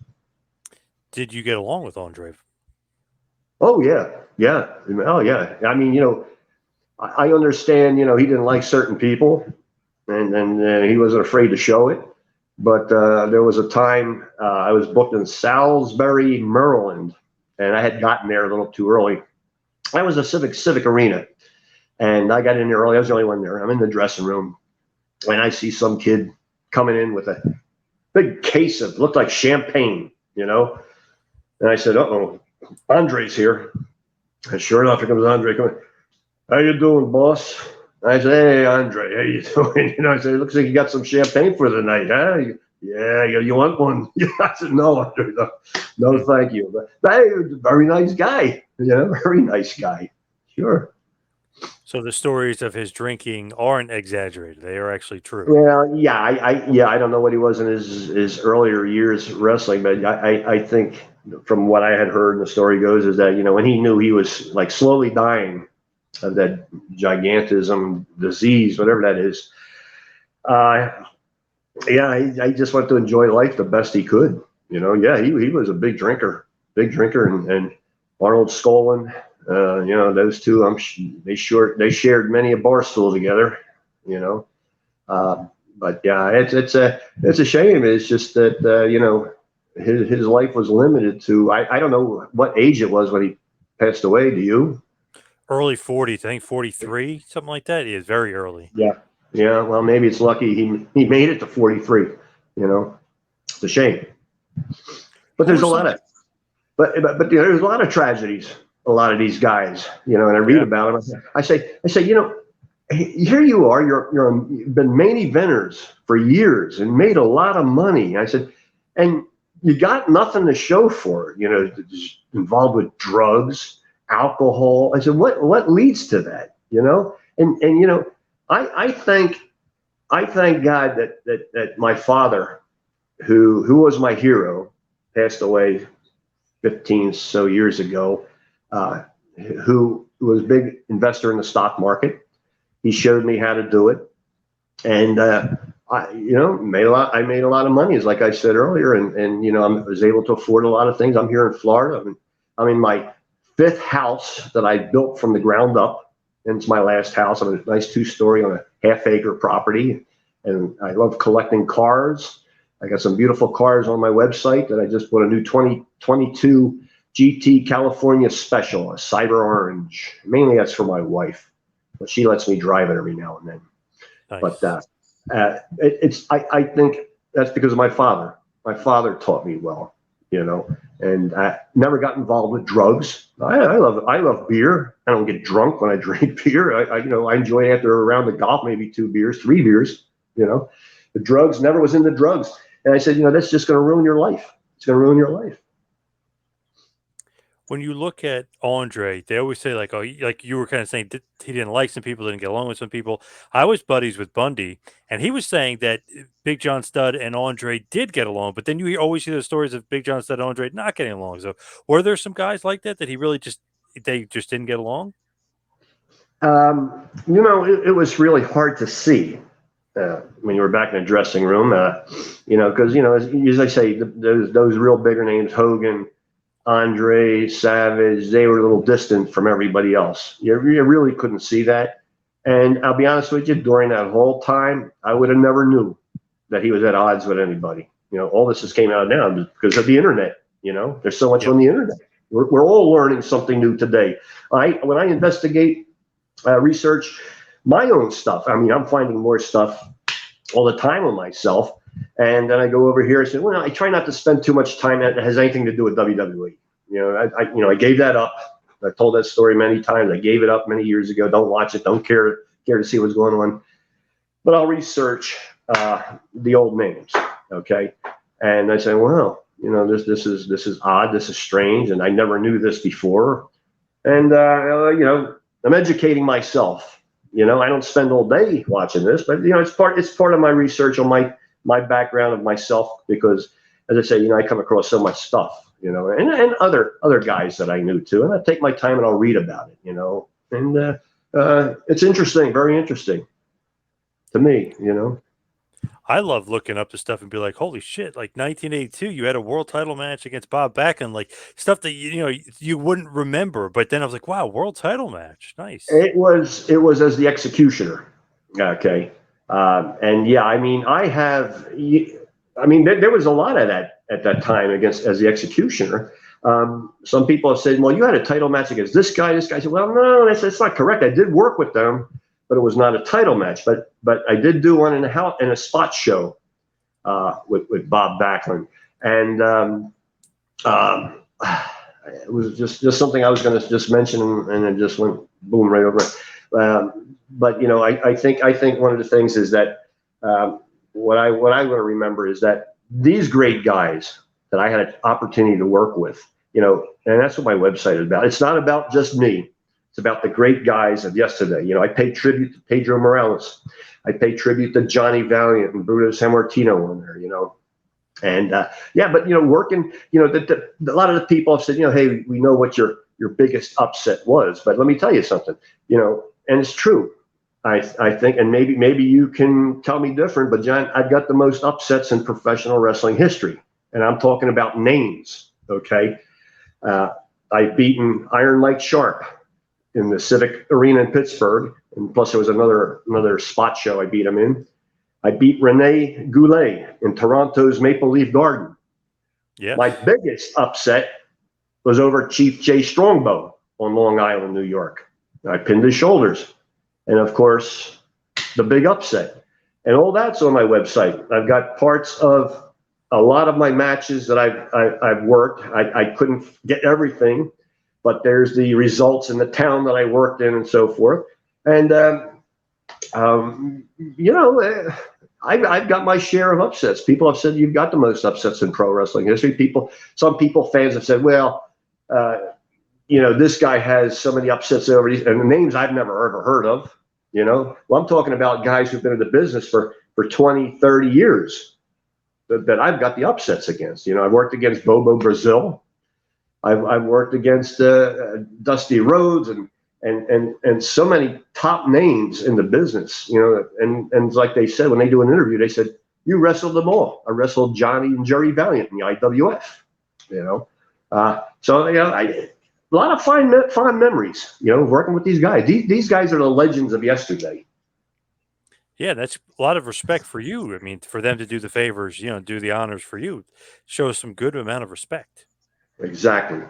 Did you get along with Andre? Oh yeah, yeah, oh yeah. I mean, you know, I understand. You know, he didn't like certain people, and he wasn't afraid to show it. But there was a time I was booked in Salisbury, Maryland, and I had gotten there a little too early. That was a Civic Arena, and I got in there early. I was the only one there. I'm in the dressing room, and I see some kid coming in with a big case of, looked like champagne, you know. And I said, "Uh-oh, Andre's here." And sure enough, here comes Andre coming. "How you doing, boss?" I said, "Hey, Andre, how you doing?" You know, I said, "It looks like you got some champagne for the night, huh?" "Yeah, you want one?" I said, "No, Andre, no, thank you." But hey, very nice guy, you know, very nice guy. Sure. So the stories of his drinking aren't exaggerated; they are actually true. Well, yeah, I don't know what he was in his earlier years wrestling, but I think from what I had heard, and the story goes, is that, you know, when he knew he was like slowly dying of that gigantism disease, whatever that is, yeah, I just wanted to enjoy life the best he could. You know, yeah, he was a big drinker, and Arnold Skolin, you know, those two, they shared many a bar stool together. You know, but yeah, it's a shame. It's just that you know, his life was limited to, I don't know what age it was when he passed away. Do you? Early 40s, I think 43, something like that. He is very early. Yeah. Yeah. Well, maybe it's lucky he made it to 43. You know, it's a shame. But Who there's are a lot some? of but you know, there's a lot of tragedies. A lot of these guys, you know, and I read Yeah. about them. I say, you know, here you are. You've been main eventers for years and made a lot of money. I said, and you got nothing to show for it. You know, involved with drugs, alcohol. I said, what leads to that? You know, and you know, I thank God that my father, who was my hero, passed away 15 so years ago, who was a big investor in the stock market. He showed me how to do it, and you know, I made a lot of money, as like I said earlier, and you know, I was able to afford a lot of things. I'm here in Florida. I'm in my fifth house that I built from the ground up, and it's my last house. I'm in a nice 2-story on a half-acre property, and I love collecting cars. I got some beautiful cars on my website that I just bought a new 2022 GT California Special, a Cyber Orange. Mainly that's for my wife, but she lets me drive it every now and then. But Nice. I think that's because of my father. My father taught me well, you know, and I never got involved with drugs. I love beer. I don't get drunk when I drink beer. You know, I enjoy it after a round of golf, maybe 2 beers, 3 beers. You know, the drugs, never was into drugs. And I said, you know, that's just going to ruin your life. It's going to ruin your life. When you look at Andre, they always say like, "Oh, like you were kind of saying that he didn't like some people, didn't get along with some people." I was buddies with Bundy, and he was saying that Big John Studd and Andre did get along, but then you always hear the stories of Big John Studd and Andre not getting along. So, were there some guys like that he really just they just didn't get along? You know, it was really hard to see when you were back in the dressing room, you know, because, you know, as I say, those real bigger names, Hogan, Andre, Savage, they were a little distant from everybody else. You really couldn't see that. And I'll be honest with you, during that whole time, I would have never knew that he was at odds with anybody. You know, all this just came out now because of the internet. You know, there's so much Yep. on the internet. We're all learning something new today. When I investigate research, my own stuff. I mean, I'm finding more stuff all the time on myself. And then I go over here and say, well, I try not to spend too much time that has anything to do with WWE. I gave that up. I've told that story many times. I gave it up many years ago. Don't watch it. Don't care to see what's going on. But I'll research the old names. Okay. And I say, well, this is odd. This is strange. And I never knew this before. And, I'm educating myself. I don't spend all day watching this, but it's part of my research on my background of myself, because, as I say, I come across so much stuff, and other guys that I knew too, and I take my time and I'll read about it, and it's interesting, very interesting to me, I love looking up the stuff and be like, holy shit, like 1982, you had a world title match against Bob Backlund, like stuff that you wouldn't remember. But then I was like, wow, world title match. Nice. It was as the Executioner. Okay. And yeah, I mean, there was a lot of that at that time as the Executioner. Some people have said, well, you had a title match against this guy. This guy said, well, no, that's not correct. I did work with them, but it was not a title match. But I did do one in a spot show with Bob Backlund, and it was just something I was going to just mention, and it just went boom right over it. But I think one of the things is that what I want to remember is that these great guys that I had an opportunity to work with, and that's what my website is about. It's not about just me. It's about the great guys of yesterday. I pay tribute to Pedro Morales. I pay tribute to Johnny Valiant and Bruno Sammartino on there, And but working, a lot of the people have said, hey, we know what your biggest upset was, but let me tell you something, and it's true. I think, and maybe you can tell me different, but John, I've got the most upsets in professional wrestling history, and I'm talking about names. Okay, I've beaten Iron Mike Sharp in the Civic Arena in Pittsburgh, and plus there was another spot show I beat him in. I beat Rene Goulet in Toronto's Maple Leaf Garden. Yeah. My biggest upset was over Chief Jay Strongbow on Long Island, New York. I pinned his shoulders. And of course, the big upset. And all that's on my website. I've got parts of a lot of my matches that I've worked. I couldn't get everything, but there's the results in the town that I worked in and so forth. And, I've got my share of upsets. People have said you've got the most upsets in pro wrestling history. Some fans have said, well, this guy has so many upsets over these, and the names I've never ever heard of. Well, I'm talking about guys who've been in the business for 20, 30 years that I've got the upsets against. I've worked against Bobo Brazil. I've worked against Dusty Rhodes and so many top names in the business, and like they said, when they do an interview, they said, you wrestled them all. I wrestled Johnny and Jerry Valiant in the IWF, so, a lot of fond memories, working with these guys. These guys are the legends of yesterday. Yeah, that's a lot of respect for you. I mean, for them to do the favors, do the honors for you, shows some good amount of respect. Exactly.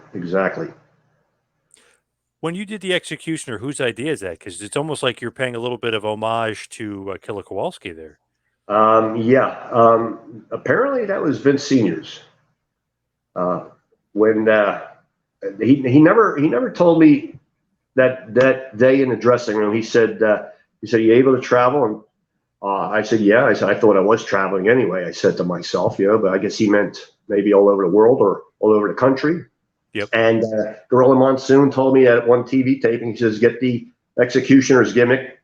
When you did the Executioner, whose idea is that? Because it's almost like you're paying a little bit of homage to Killer Kowalski there. Apparently that was Vince Sr.'s. When he never told me that day in the dressing room. He said, you able to travel? And I said, yeah. I said, I thought I was traveling anyway. I said to myself, but I guess he meant maybe all over the world or all over the country. Yep. And Gorilla Monsoon told me at one TV taping, he says, get the Executioner's gimmick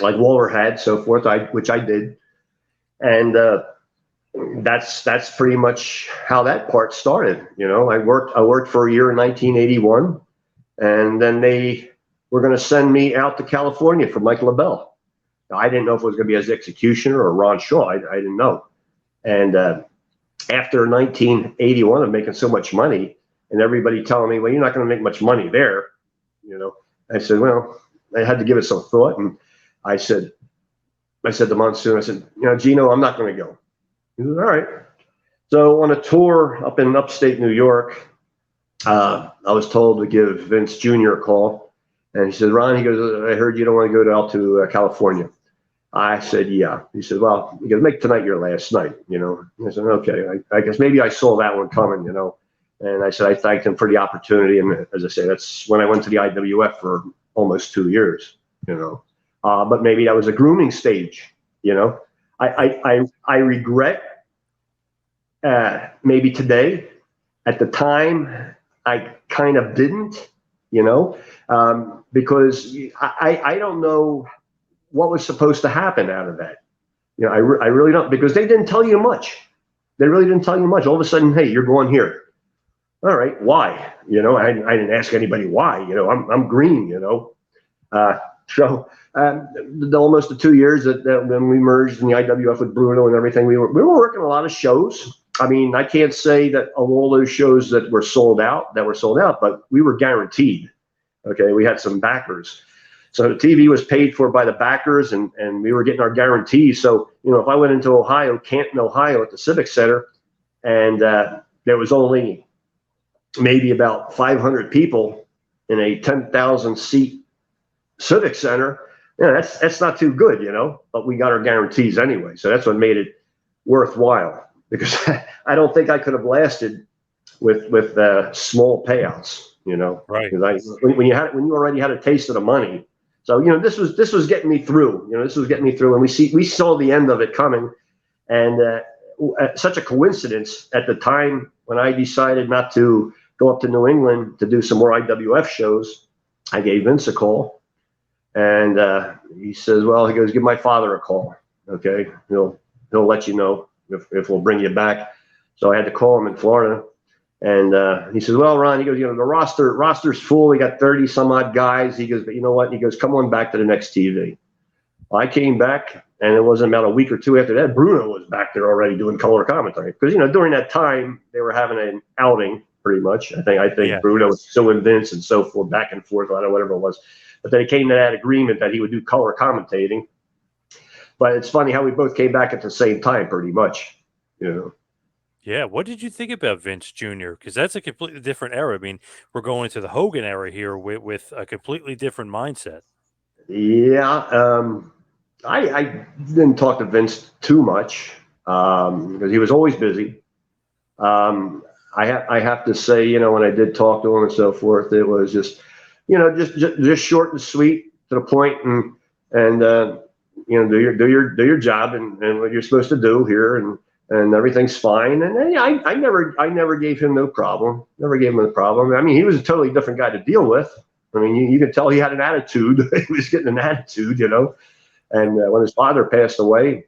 like Waller had, so forth, which I did. And that's pretty much how that part started. I worked for a year in 1981, and then they were going to send me out to California for Mike LaBelle. Now, I didn't know if it was going to be as Executioner or Ron Shaw. I didn't know. And after 1981 of making so much money, and everybody telling me, well, you're not going to make much money there, I said, well, I had to give it some thought, and I said to Monsoon, I said, Gino, I'm not going to go. He said, all right. So on a tour up in upstate New York, I was told to give Vince Jr. a call, And he said, Ron, he goes, I heard you don't want to go out to California. I said, yeah. He said, well, you got to make tonight your last night, you know. I said, okay. I guess maybe I saw that one coming, you know. And I said, I thanked him for the opportunity. And as I say, that's when I went to the IWF for almost 2 years, you know. But maybe that was a grooming stage, you know. I regret maybe today. At the time, I kind of didn't, you know, because I don't know what was supposed to happen out of that. You know, I really don't, because they didn't tell you much. They really didn't tell you much. All of a sudden, hey, you're going here. All right, why? You know, I didn't ask anybody why. You know, I'm green. You know, so almost the 2 years that when we merged in the IWF with Bruno and everything, we were working a lot of shows. I mean, I can't say that of all those shows that were sold out, but we were guaranteed. Okay, we had some backers. So the TV was paid for by the backers, and we were getting our guarantees. So, you know, if I went into Ohio, Canton, Ohio, at the Civic Center, and there was only maybe about 500 people in a 10,000 seat Civic Center, yeah, that's not too good, you know. But we got our guarantees anyway, so that's what made it worthwhile. Because I don't think I could have lasted with small payouts, you know. Right. Because when you already had a taste of the money. So, you know, this was getting me through. You know, this was getting me through, and we saw the end of it coming. And such a coincidence at the time when I decided not to go up to New England to do some more IWF shows, I gave Vince a call, and he says, "Well," he goes, "give my father a call. Okay, he'll let you know if we'll bring you back." So I had to call him in Florida. And he says, "Well, Ron," he goes, "you know, the roster's full. We got 30 some odd guys." He goes, "But you know what?" He goes, "Come on back to the next TV." Well, I came back, and it wasn't about a week or two after that, Bruno was back there already doing color commentary. Because, you know, during that time, they were having an outing pretty much. I think Yeah. Bruno was suing Vince and so forth, back and forth, I don't know, whatever it was. But then it came to that agreement that he would do color commentating. But it's funny how we both came back at the same time, pretty much, you know. Yeah, what did you think about Vince Jr.? Because that's a completely different era. I mean, we're going into the Hogan era here with a completely different mindset. Yeah, I didn't talk to Vince too much because he was always busy. I have to say, you know, when I did talk to him and so forth, it was just, you know, just short and sweet to the point, and you know, do your job and what you're supposed to do here, and everything's fine. And I never gave him no problem. Never gave him a problem. I mean, he was a totally different guy to deal with. I mean, you could tell he had an attitude. He was getting an attitude, you know. And when his father passed away,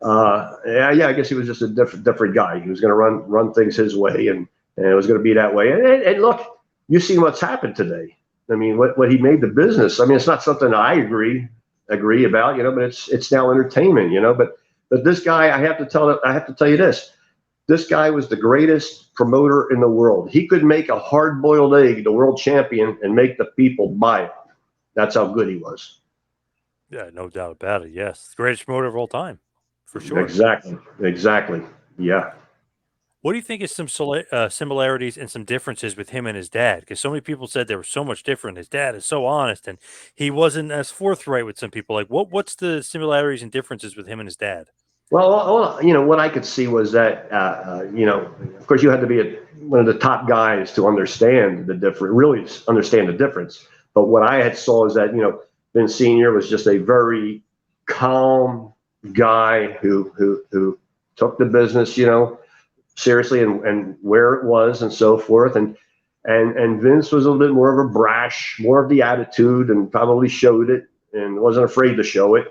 I guess he was just a different guy. He was going to run things his way, and it was going to be that way. And look, you see what's happened today. I mean, what he made the business. I mean, it's not something I agree about, you know, but it's now entertainment, you know. But this guy, I have to tell you this. This guy was the greatest promoter in the world. He could make a hard-boiled egg the world champion and make the people buy it. That's how good he was. Yeah, no doubt about it. Yes, greatest promoter of all time, for sure. Exactly. Yeah. What do you think is some similarities and some differences with him and his dad? Because so many people said they were so much different. His dad is so honest, and he wasn't as forthright with some people. Like, what's the similarities and differences with him and his dad? Well, you know, what I could see was that, you know, of course, you had to be one of the top guys to understand really understand the difference. But what I had saw is that, you know, Vince Sr. was just a very calm guy who took the business, you know, seriously and where it was and so forth. And Vince was a little bit more of a brash, more of the attitude, and probably showed it and wasn't afraid to show it.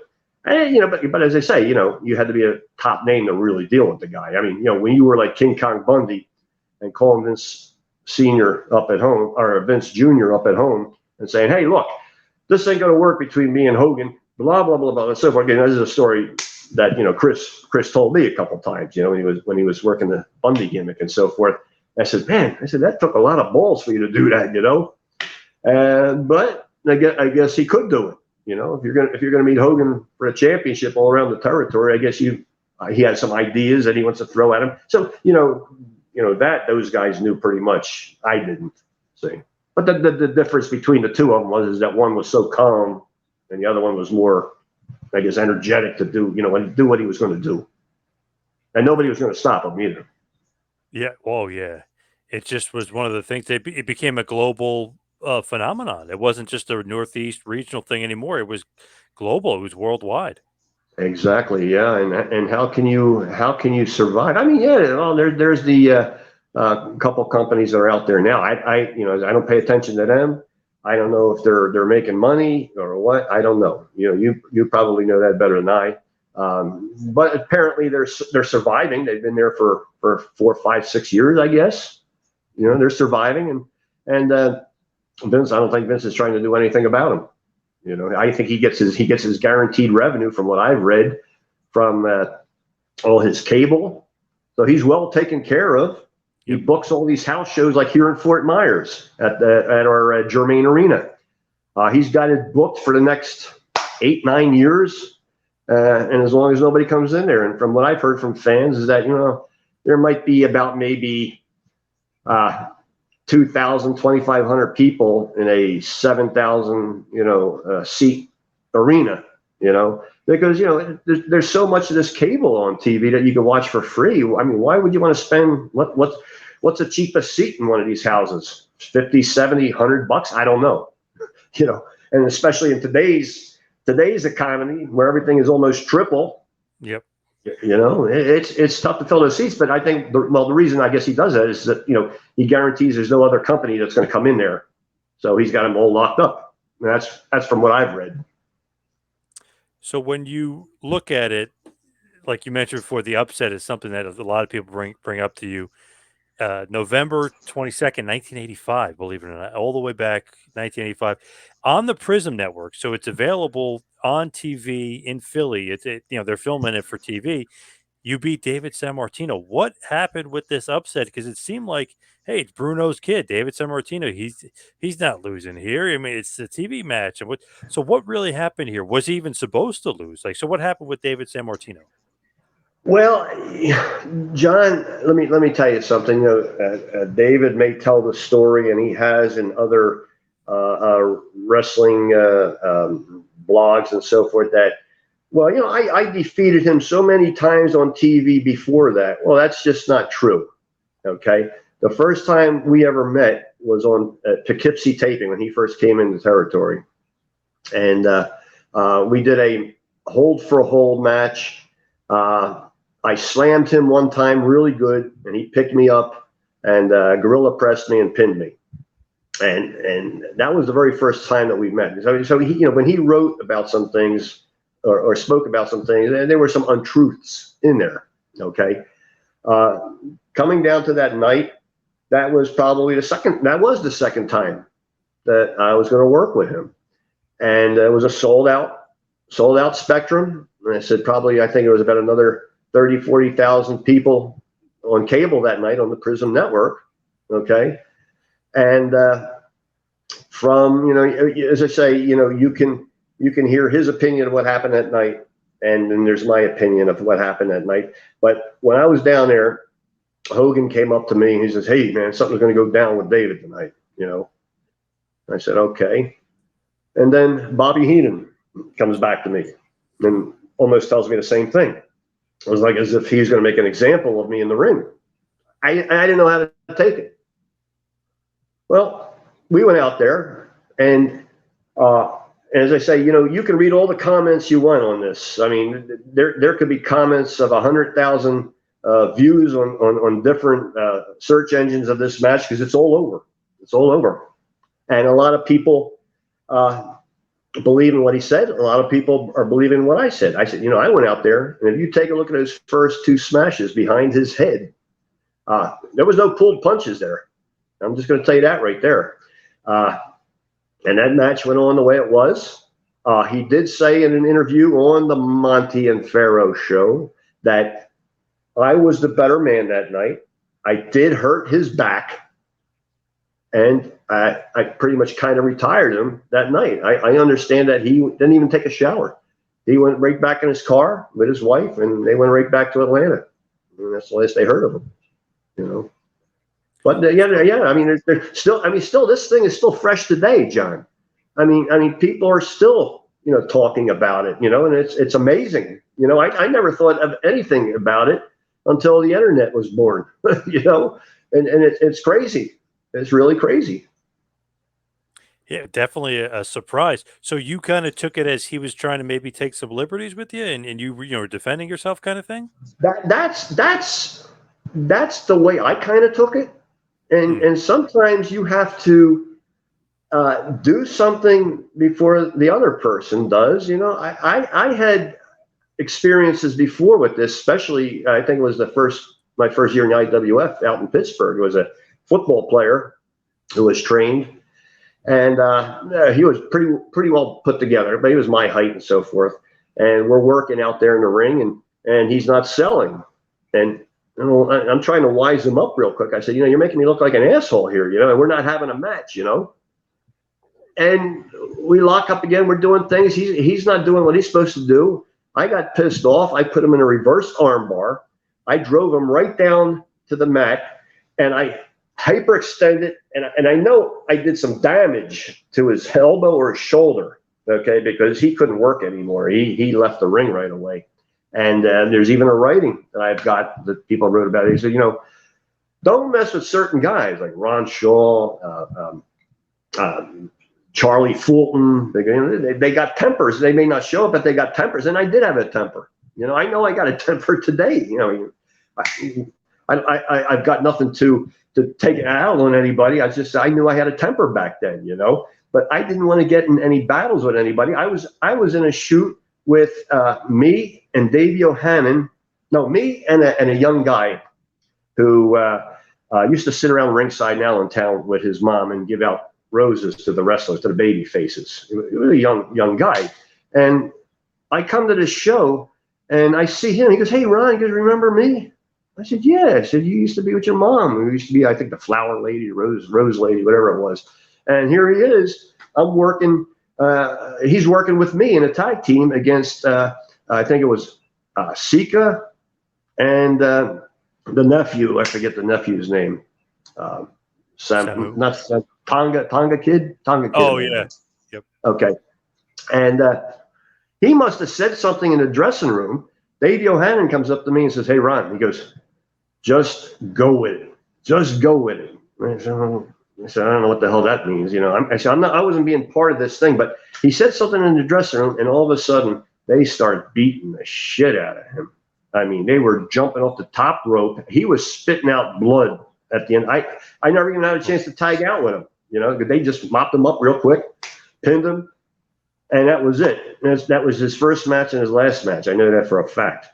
And, you know, but as I say, you know, you had to be a top name to really deal with the guy. I mean, you know, when you were like King Kong Bundy and calling Vince Sr. up at home, or Vince Jr. up at home, and saying, "Hey, look, this ain't going to work between me and Hogan," blah blah blah blah, and so forth. Again, this is a story that, you know, Chris told me a couple times. You know, when he was working the Bundy gimmick and so forth. I said, "Man," I said, "that took a lot of balls for you to do that," you know. But I guess he could do it. You know, if you're gonna meet Hogan for a championship all around the territory, I guess he had some ideas that he wants to throw at him. So, you know that those guys knew pretty much. I didn't see. But the difference between the two of them was is that one was so calm, and the other one was more, I guess, energetic to do, and do what he was going to do, and nobody was going to stop him either. Yeah. Oh, yeah. It just was one of the things. It became a global phenomenon. It wasn't just a Northeast regional thing anymore. It was global. It was worldwide. Exactly. Yeah. And how can you survive? I mean, yeah. Well, there's the couple companies that are out there now. I don't pay attention to them. I don't know if they're making money or what. I don't know. You probably know that better than I. But apparently they're surviving. They've been there for 4, 5, 6 years, I guess. They're surviving, and Vince. I don't think Vince is trying to do anything about them. I think he gets his guaranteed revenue from what I've read from all his cable. So he's well taken care of. He books all these house shows like here in Fort Myers at our Germain Arena. He's got it booked for the next 8, 9 years, and as long as nobody comes in there. And from what I've heard from fans is that there might be about maybe 2,000, 2,500 people in a 7,000, seat arena, because, there's so much of this cable on TV that you can watch for free. I mean, why would you want to spend, what's the cheapest seat in one of these houses? 50, 70, $100? I don't know, and especially in today's economy where everything is almost triple. Yep. It's tough to fill those seats, but I think the reason I guess he does that is that he guarantees there's no other company that's going to come in there, so he's got them all locked up. And that's from what I've read. So when you look at it, like you mentioned before, the upset is something that a lot of people bring up to you. November 22nd, 1985, believe it or not, all the way back 1985 on the Prism Network. So it's available on TV in Philly. They're filming it for TV. You beat David Sammartino. What happened with this upset? Because it seemed like, hey, it's Bruno's kid, David Sammartino. He's not losing here. I mean, it's a TV match. And what really happened here? Was he even supposed to lose? So what happened with David Sammartino? Well, John, let me tell you something. David may tell the story, and he has in other wrestling blogs and so forth that, well, I defeated him so many times on TV before that. Well, that's just not true. Okay, the first time we ever met was on Poughkeepsie taping when he first came into territory, and we did a hold for a hold match. I slammed him one time really good, and he picked me up and gorilla pressed me and pinned me. And that was the very first time that we met. So he, when he wrote about some things or spoke about some things, there were some untruths in there. Okay, coming down to that night, that was probably the second time that I was going to work with him, and it was a sold out Spectrum. And I said I think it was about another 30, 40,000 people on cable that night on the Prism Network. Okay. And from, as I say, you can hear his opinion of what happened that night. And then there's my opinion of what happened that night. But when I was down there, Hogan came up to me and he says, "Hey, man, something's going to go down with David tonight." I said, "Okay." And then Bobby Heenan comes back to me and almost tells me the same thing. It was like as if he was going to make an example of me in the ring. I didn't know how to take it. Well, we went out there, and as I say, you can read all the comments you want on this. I mean, there could be comments of 100,000 views on different search engines of this match because it's all over. It's all over, and a lot of people believe in what he said. A lot of people are believing what I said. I said, I went out there, and if you take a look at those first 2 smashes behind his head, there was no pulled punches there. I'm just going to tell you that right there. And that match went on the way it was. He did say in an interview on the Monty and Pharaoh show that I was the better man that night. I did hurt his back, and I pretty much kind of retired him that night. I understand that he didn't even take a shower. He went right back in his car with his wife, and they went right back to Atlanta. And that's the last they heard of him. But yeah. I mean, there's still. I mean, still, this thing is still fresh today, John. I mean, people are still, talking about it, and it's amazing. I never thought of anything about it until the internet was born, and it's crazy. It's really crazy. Yeah, definitely a surprise. So you kind of took it as he was trying to maybe take some liberties with you, and you were defending yourself, kind of thing. That's the way I kind of took it, and sometimes you have to do something before the other person does. I had experiences before with this, especially I think it was my first year in the IWF out in Pittsburgh. It was a football player who was trained, and he was pretty well put together, but he was my height and so forth. And we're working out there in the ring, and he's not selling. And I'm trying to wise him up real quick. I said, you're making me look like an asshole here, and we're not having a match, And we lock up again. We're doing things. He's not doing what he's supposed to do. I got pissed off. I put him in a reverse armbar. I drove him right down to the mat, and I hyperextended. And I know I did some damage to his elbow or his shoulder, okay, because he couldn't work anymore. He left the ring right away. And there's even a writing that I've got that people wrote about it. He said, don't mess with certain guys like Ron Shaw, Charlie Fulton. They got tempers. They may not show it, but they got tempers. And I did have a temper. I know I got a temper today. I've got nothing to take it out on anybody. I knew I had a temper back then, but I didn't want to get in any battles with anybody. I was in a shoot with me and Dave Yohannan. No, me and a young guy who used to sit around ringside in Allentown with his mom and give out roses to the wrestlers, to the baby faces. He was a young guy. And I come to this show and I see him. He goes, "Hey, Ron," he goes, "remember me?" I said, "Yeah." I said, "You used to be with your mom. We used to be, I think, the flower lady, rose lady, whatever it was." And here he is. I'm working. He's working with me in a tag team against, I think it was Sika and the nephew. I forget the nephew's name. Not Sam, Tonga kid. Oh yeah. Yep. Okay. And he must have said something in the dressing room. Dave Yohannan comes up to me and says, "Hey, Ron," he goes, "just go with it. Just go with it." I said, "I don't know what the hell that means." I wasn't being part of this thing, but he said something in the dressing room, and all of a sudden they start beating the shit out of him. I mean, they were jumping off the top rope. He was spitting out blood at the end. I never even had a chance to tag out with him. They just mopped him up real quick, pinned him, and that was it. That was his first match and his last match. I know that for a fact.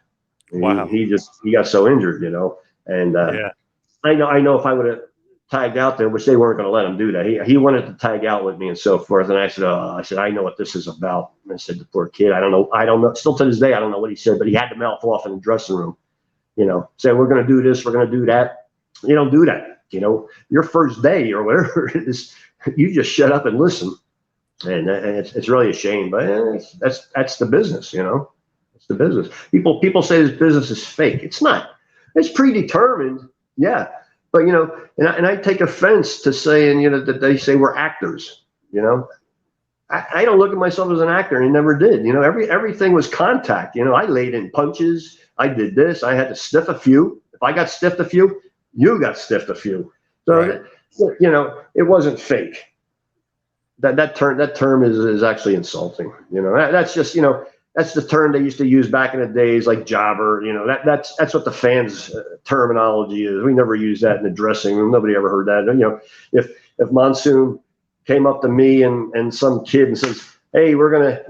Wow. He got so injured, and yeah. I know if I would have tagged out there, which they weren't going to let him do that. He wanted to tag out with me and so forth. And I said, I know what this is about. And I said, the poor kid, I don't know. Still to this day, I don't know what he said, but he had to mouth off in the dressing room, say, "We're going to do this. We're going to do that." You don't do that. Your first day or whatever it is, you just shut up and listen. And it's really a shame, but that's the business, It's the business. People say this business is fake. It's not. It's predetermined, yeah. But and I take offense to saying that they say we're actors. I don't look at myself as an actor, and I never did. Everything was contact. I laid in punches. I did this. I had to stiff a few. If I got stiffed a few, you got stiffed a few. So right. It wasn't fake. That term is actually insulting. That's just that's the term they used to use back in the days, like jobber. That's what the fans' terminology is. We never use that in the dressing room. Nobody ever heard that. If Monsoon came up to me and some kid and says, "Hey, we're gonna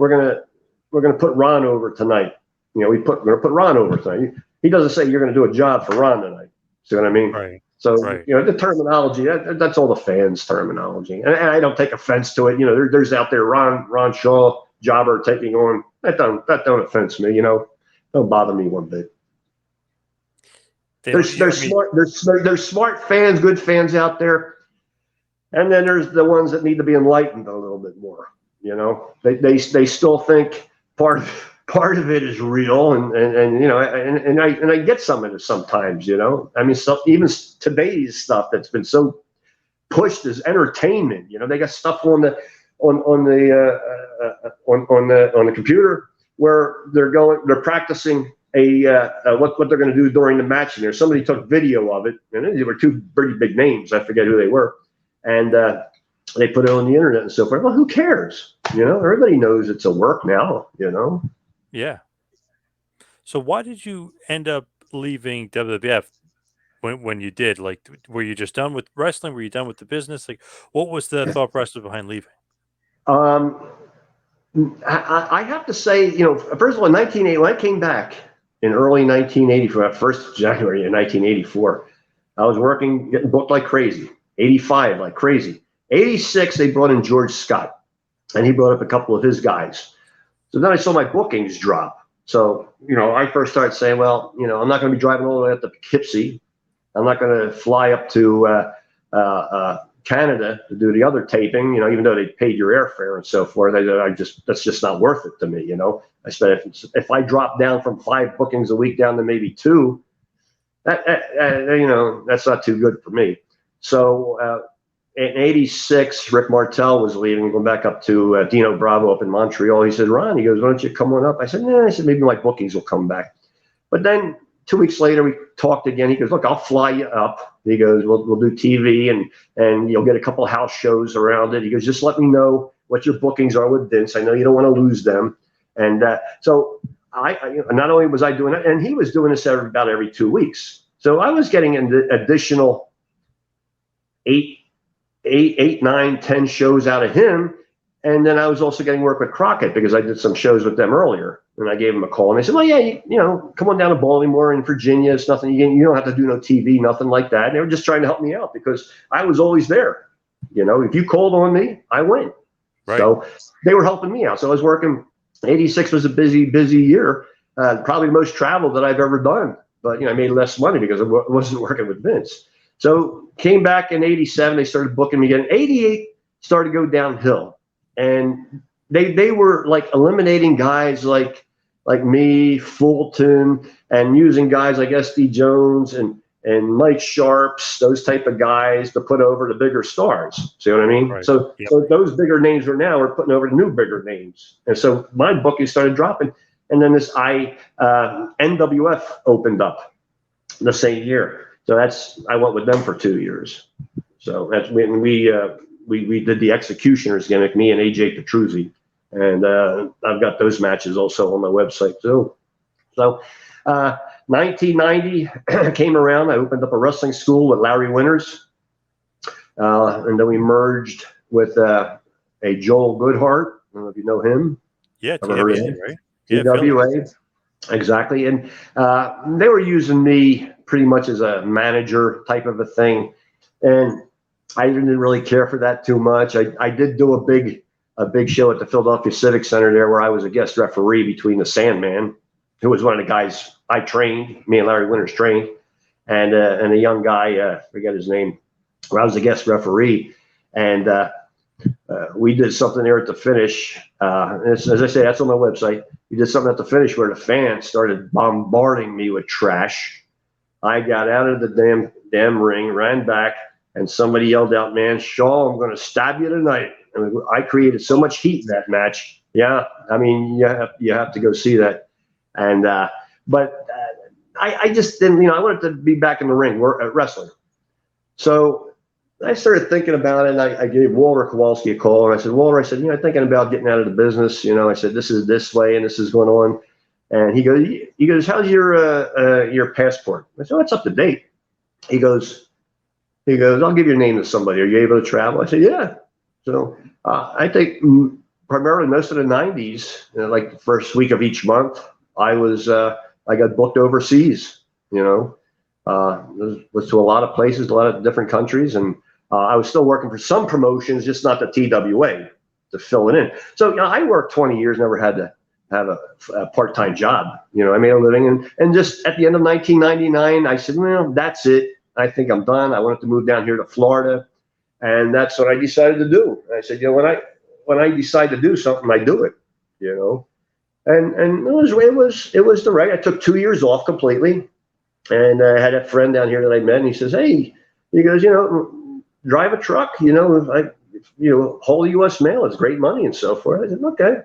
put Ron over tonight," we're gonna put Ron over tonight. He doesn't say you're gonna do a job for Ron tonight. See what I mean? Right. So, right. The terminology, that's all the fans' terminology. And I don't take offense to it. There's out there Ron Shaw, jobber taking on. That don't offense me, Don't bother me one bit. There's smart fans, good fans out there. And then there's the ones that need to be enlightened a little bit more. They still think part part of it is real, and you know, and I get some of it sometimes, you know. I mean, even today's stuff that's been so pushed as entertainment, you know, they got stuff on the on the computer where they're practicing what they're going to do during the match. And there, somebody took video of it, and they were two pretty big names. I forget who they were, and they put it on the internet and so forth. Well, who cares? You know, everybody knows it's a work now. You know. Yeah. So why did you end up leaving WWF when you did? Like, were you just done with wrestling? Were you done with the business? Like, what was the thought process behind leaving? I have to say, you know, first of all, in 1980, when I came back in early 1984, first January of 1984, I was working, getting booked like crazy. 85, like crazy. 86, they brought in George Scott, and he brought up a couple of his guys. So then I saw my bookings drop. So, you know, I first started saying, well, you know, I'm not going to be driving all the way up to Poughkeepsie. I'm not going to fly up to Canada to do the other taping, you know, even though they paid your airfare and so forth. That's just not worth it to me, you know. I said, if I drop down from 5 bookings a week down to maybe 2, you know, that's not too good for me. So in 86, Rick Martel was leaving, going back up to Dino Bravo up in Montreal. He said, Ron, he goes, why don't you come on up? I said, nah, I said, maybe my bookings will come back. But then 2 weeks later, we talked again. He goes, look, I'll fly you up. He goes, we'll do TV and you'll get a couple house shows around it. He goes, just let me know what your bookings are with Vince. I know you don't want to lose them. And so I not only was I doing it, and he was doing this about every 2 weeks. So I was getting an additional 8, 9, 10 shows out of him. And then I was also getting work with Crockett because I did some shows with them earlier. And I gave him a call, and they said, well, yeah, you know, come on down to Baltimore and Virginia. It's nothing. You don't have to do no TV, nothing like that. And they were just trying to help me out because I was always there. You know, if you called on me, I went. Right. So they were helping me out. So I was working. 86 was a busy year, probably the most travel that I've ever done. But, you know, I made less money because I wasn't working with Vince. So came back in 87. They started booking me again. 88 started to go downhill. And they were like eliminating guys like me, Fulton, and using guys like SD Jones and Mike Sharps, those type of guys to put over the bigger stars. See what I mean? Right. So those bigger names are putting over the new bigger names. And so my booking started dropping. And then this NWF opened up the same year. So I went with them for 2 years. So that's when we did the Executioners gimmick, me and AJ Petruzzi. And I've got those matches also on my website too. So 1990 came around. I opened up a wrestling school with Larry Winters. And then we merged with a Joel Goodhart. I don't know if you know him. Yeah, TWA, right? Yeah, TWA. Exactly. And they were using me pretty much as a manager type of a thing. And I didn't really care for that too much. I did do a big show at the Philadelphia Civic Center there where I was a guest referee between the Sandman, who was one of the guys I trained, me and Larry Winters trained, and a young guy, forget his name, where I was a guest referee. And we did something there at the finish. As I say, that's on my website. We did something at the finish where the fans started bombarding me with trash. I got out of the damn ring, ran back, and somebody yelled out, man, Shaw, I'm going to stab you tonight. And I created so much heat in that match. Yeah, I mean, you have to go see that. And but I just didn't, I wanted to be back in the ring, wrestling. So I started thinking about it, and I gave Walter Kowalski a call, and I said, Walter, I said, thinking about getting out of the business. I said, this is this way, and this is going on. And he goes, how's your passport? I said, oh, it's up to date. He goes, I'll give your name to somebody. Are you able to travel? I said, yeah. So I think primarily most of the 90s, like the first week of each month, I got booked overseas, was to a lot of places, a lot of different countries. And I was still working for some promotions, just not the TWA, to fill it in. So I worked 20 years, never had to have a part-time job. I made a living. And just at the end of 1999, I said, well, that's it. I think I'm done. I wanted to move down here to Florida. And that's what I decided to do. I said, when I decide to do something, I do it, And it was the right. I took 2 years off completely, and I had a friend down here that I met, and he says, "Hey," he goes, drive a truck, haul U.S. mail. It's great money and so forth. I said, okay.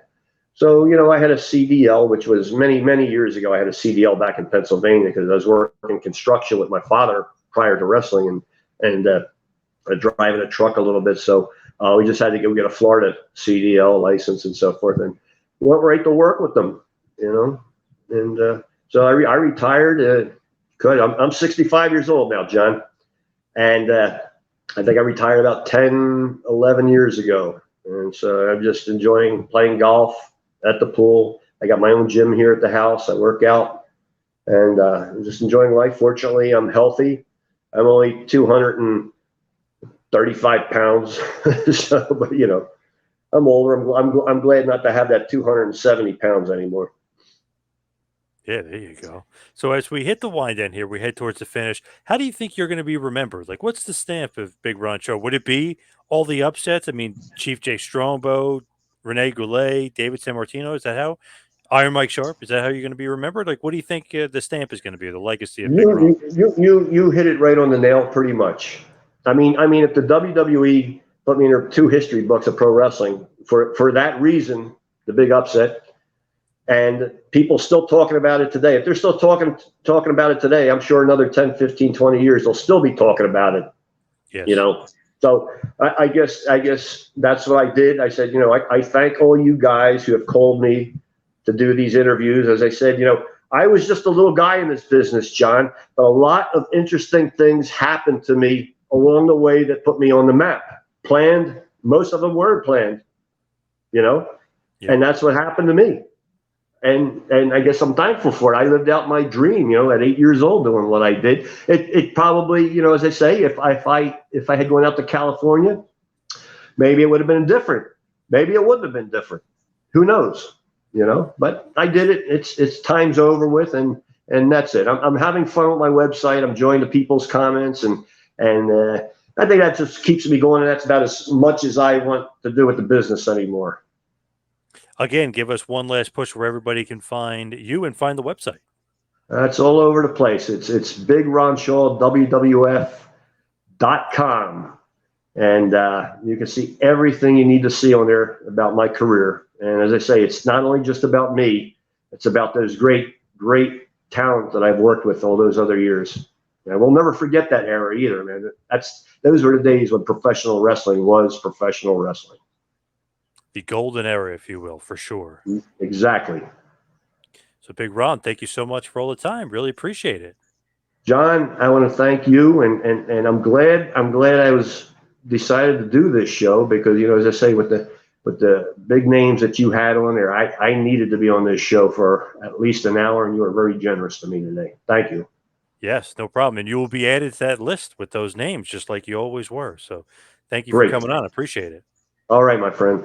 So, I had a CDL, which was many, many years ago. I had a CDL back in Pennsylvania because I was working construction with my father prior to wrestling and driving a truck a little bit. So we just had to go get a Florida CDL license and so forth, and went right to work with them, And so I retired. I'm 65 years old now, John, and I think I retired about 10, 11 years ago. And so I'm just enjoying playing golf at the pool. I got my own gym here at the house. I work out, and I'm just enjoying life. Fortunately, I'm healthy. I'm only 235 pounds, but I'm older. I'm glad not to have that 270 pounds anymore. Yeah, there you go. So as we hit the wind end here, we head towards the finish. How do you think you're going to be remembered? Like, what's the stamp of Big Ron Show? Would it be all the upsets? I mean, Chief Jay Strongbow, Rene Goulet, David Sammartino. Is that how? Iron Mike Sharp. Is that how you're going to be remembered? Like, what do you think the stamp is going to be? The legacy of Big Ron? You hit it right on the nail, pretty much. I mean, if the WWE put me in their two history books of pro wrestling for that reason, the big upset, and people still talking about it today. If they're still talking about it today, I'm sure another 10, 15, 20 years they'll still be talking about it. Yes. So I guess that's what I did. I said, I thank all you guys who have called me to do these interviews. As I said, I was just a little guy in this business, John, but a lot of interesting things happened to me along the way that put me on the map. Planned, most of them weren't planned, and that's what happened to me. And I guess I'm thankful for it. I lived out my dream, at 8 years old doing what I did. It probably, as I say, if I had gone out to California, maybe it would have been different. Maybe it wouldn't have been different. Who knows? But I did it. It's time's over with, and that's it. I'm having fun with my website. I'm enjoying the people's comments, and I think that just keeps me going. And that's about as much as I want to do with the business anymore. Again, give us one last push where everybody can find you and find the website. It's all over the place. It's Big Ron Shaw, WWF.com. And you can see everything you need to see on there about my career. And as I say, it's not only just about me, it's about those great, great talent that I've worked with all those other years. And we'll never forget that era either, man. Those were the days when professional wrestling was professional wrestling. The golden era, if you will, for sure. Exactly. So, Big Ron, thank you so much for all the time. Really appreciate it. John, I want to thank you, and I'm glad I was decided to do this show because, as I say, with the big names that you had on there, I needed to be on this show for at least an hour, and you were very generous to me today. Thank you. Yes, no problem. And you will be added to that list with those names, just like you always were. So thank you Great. for coming on. Appreciate it. All right, my friend.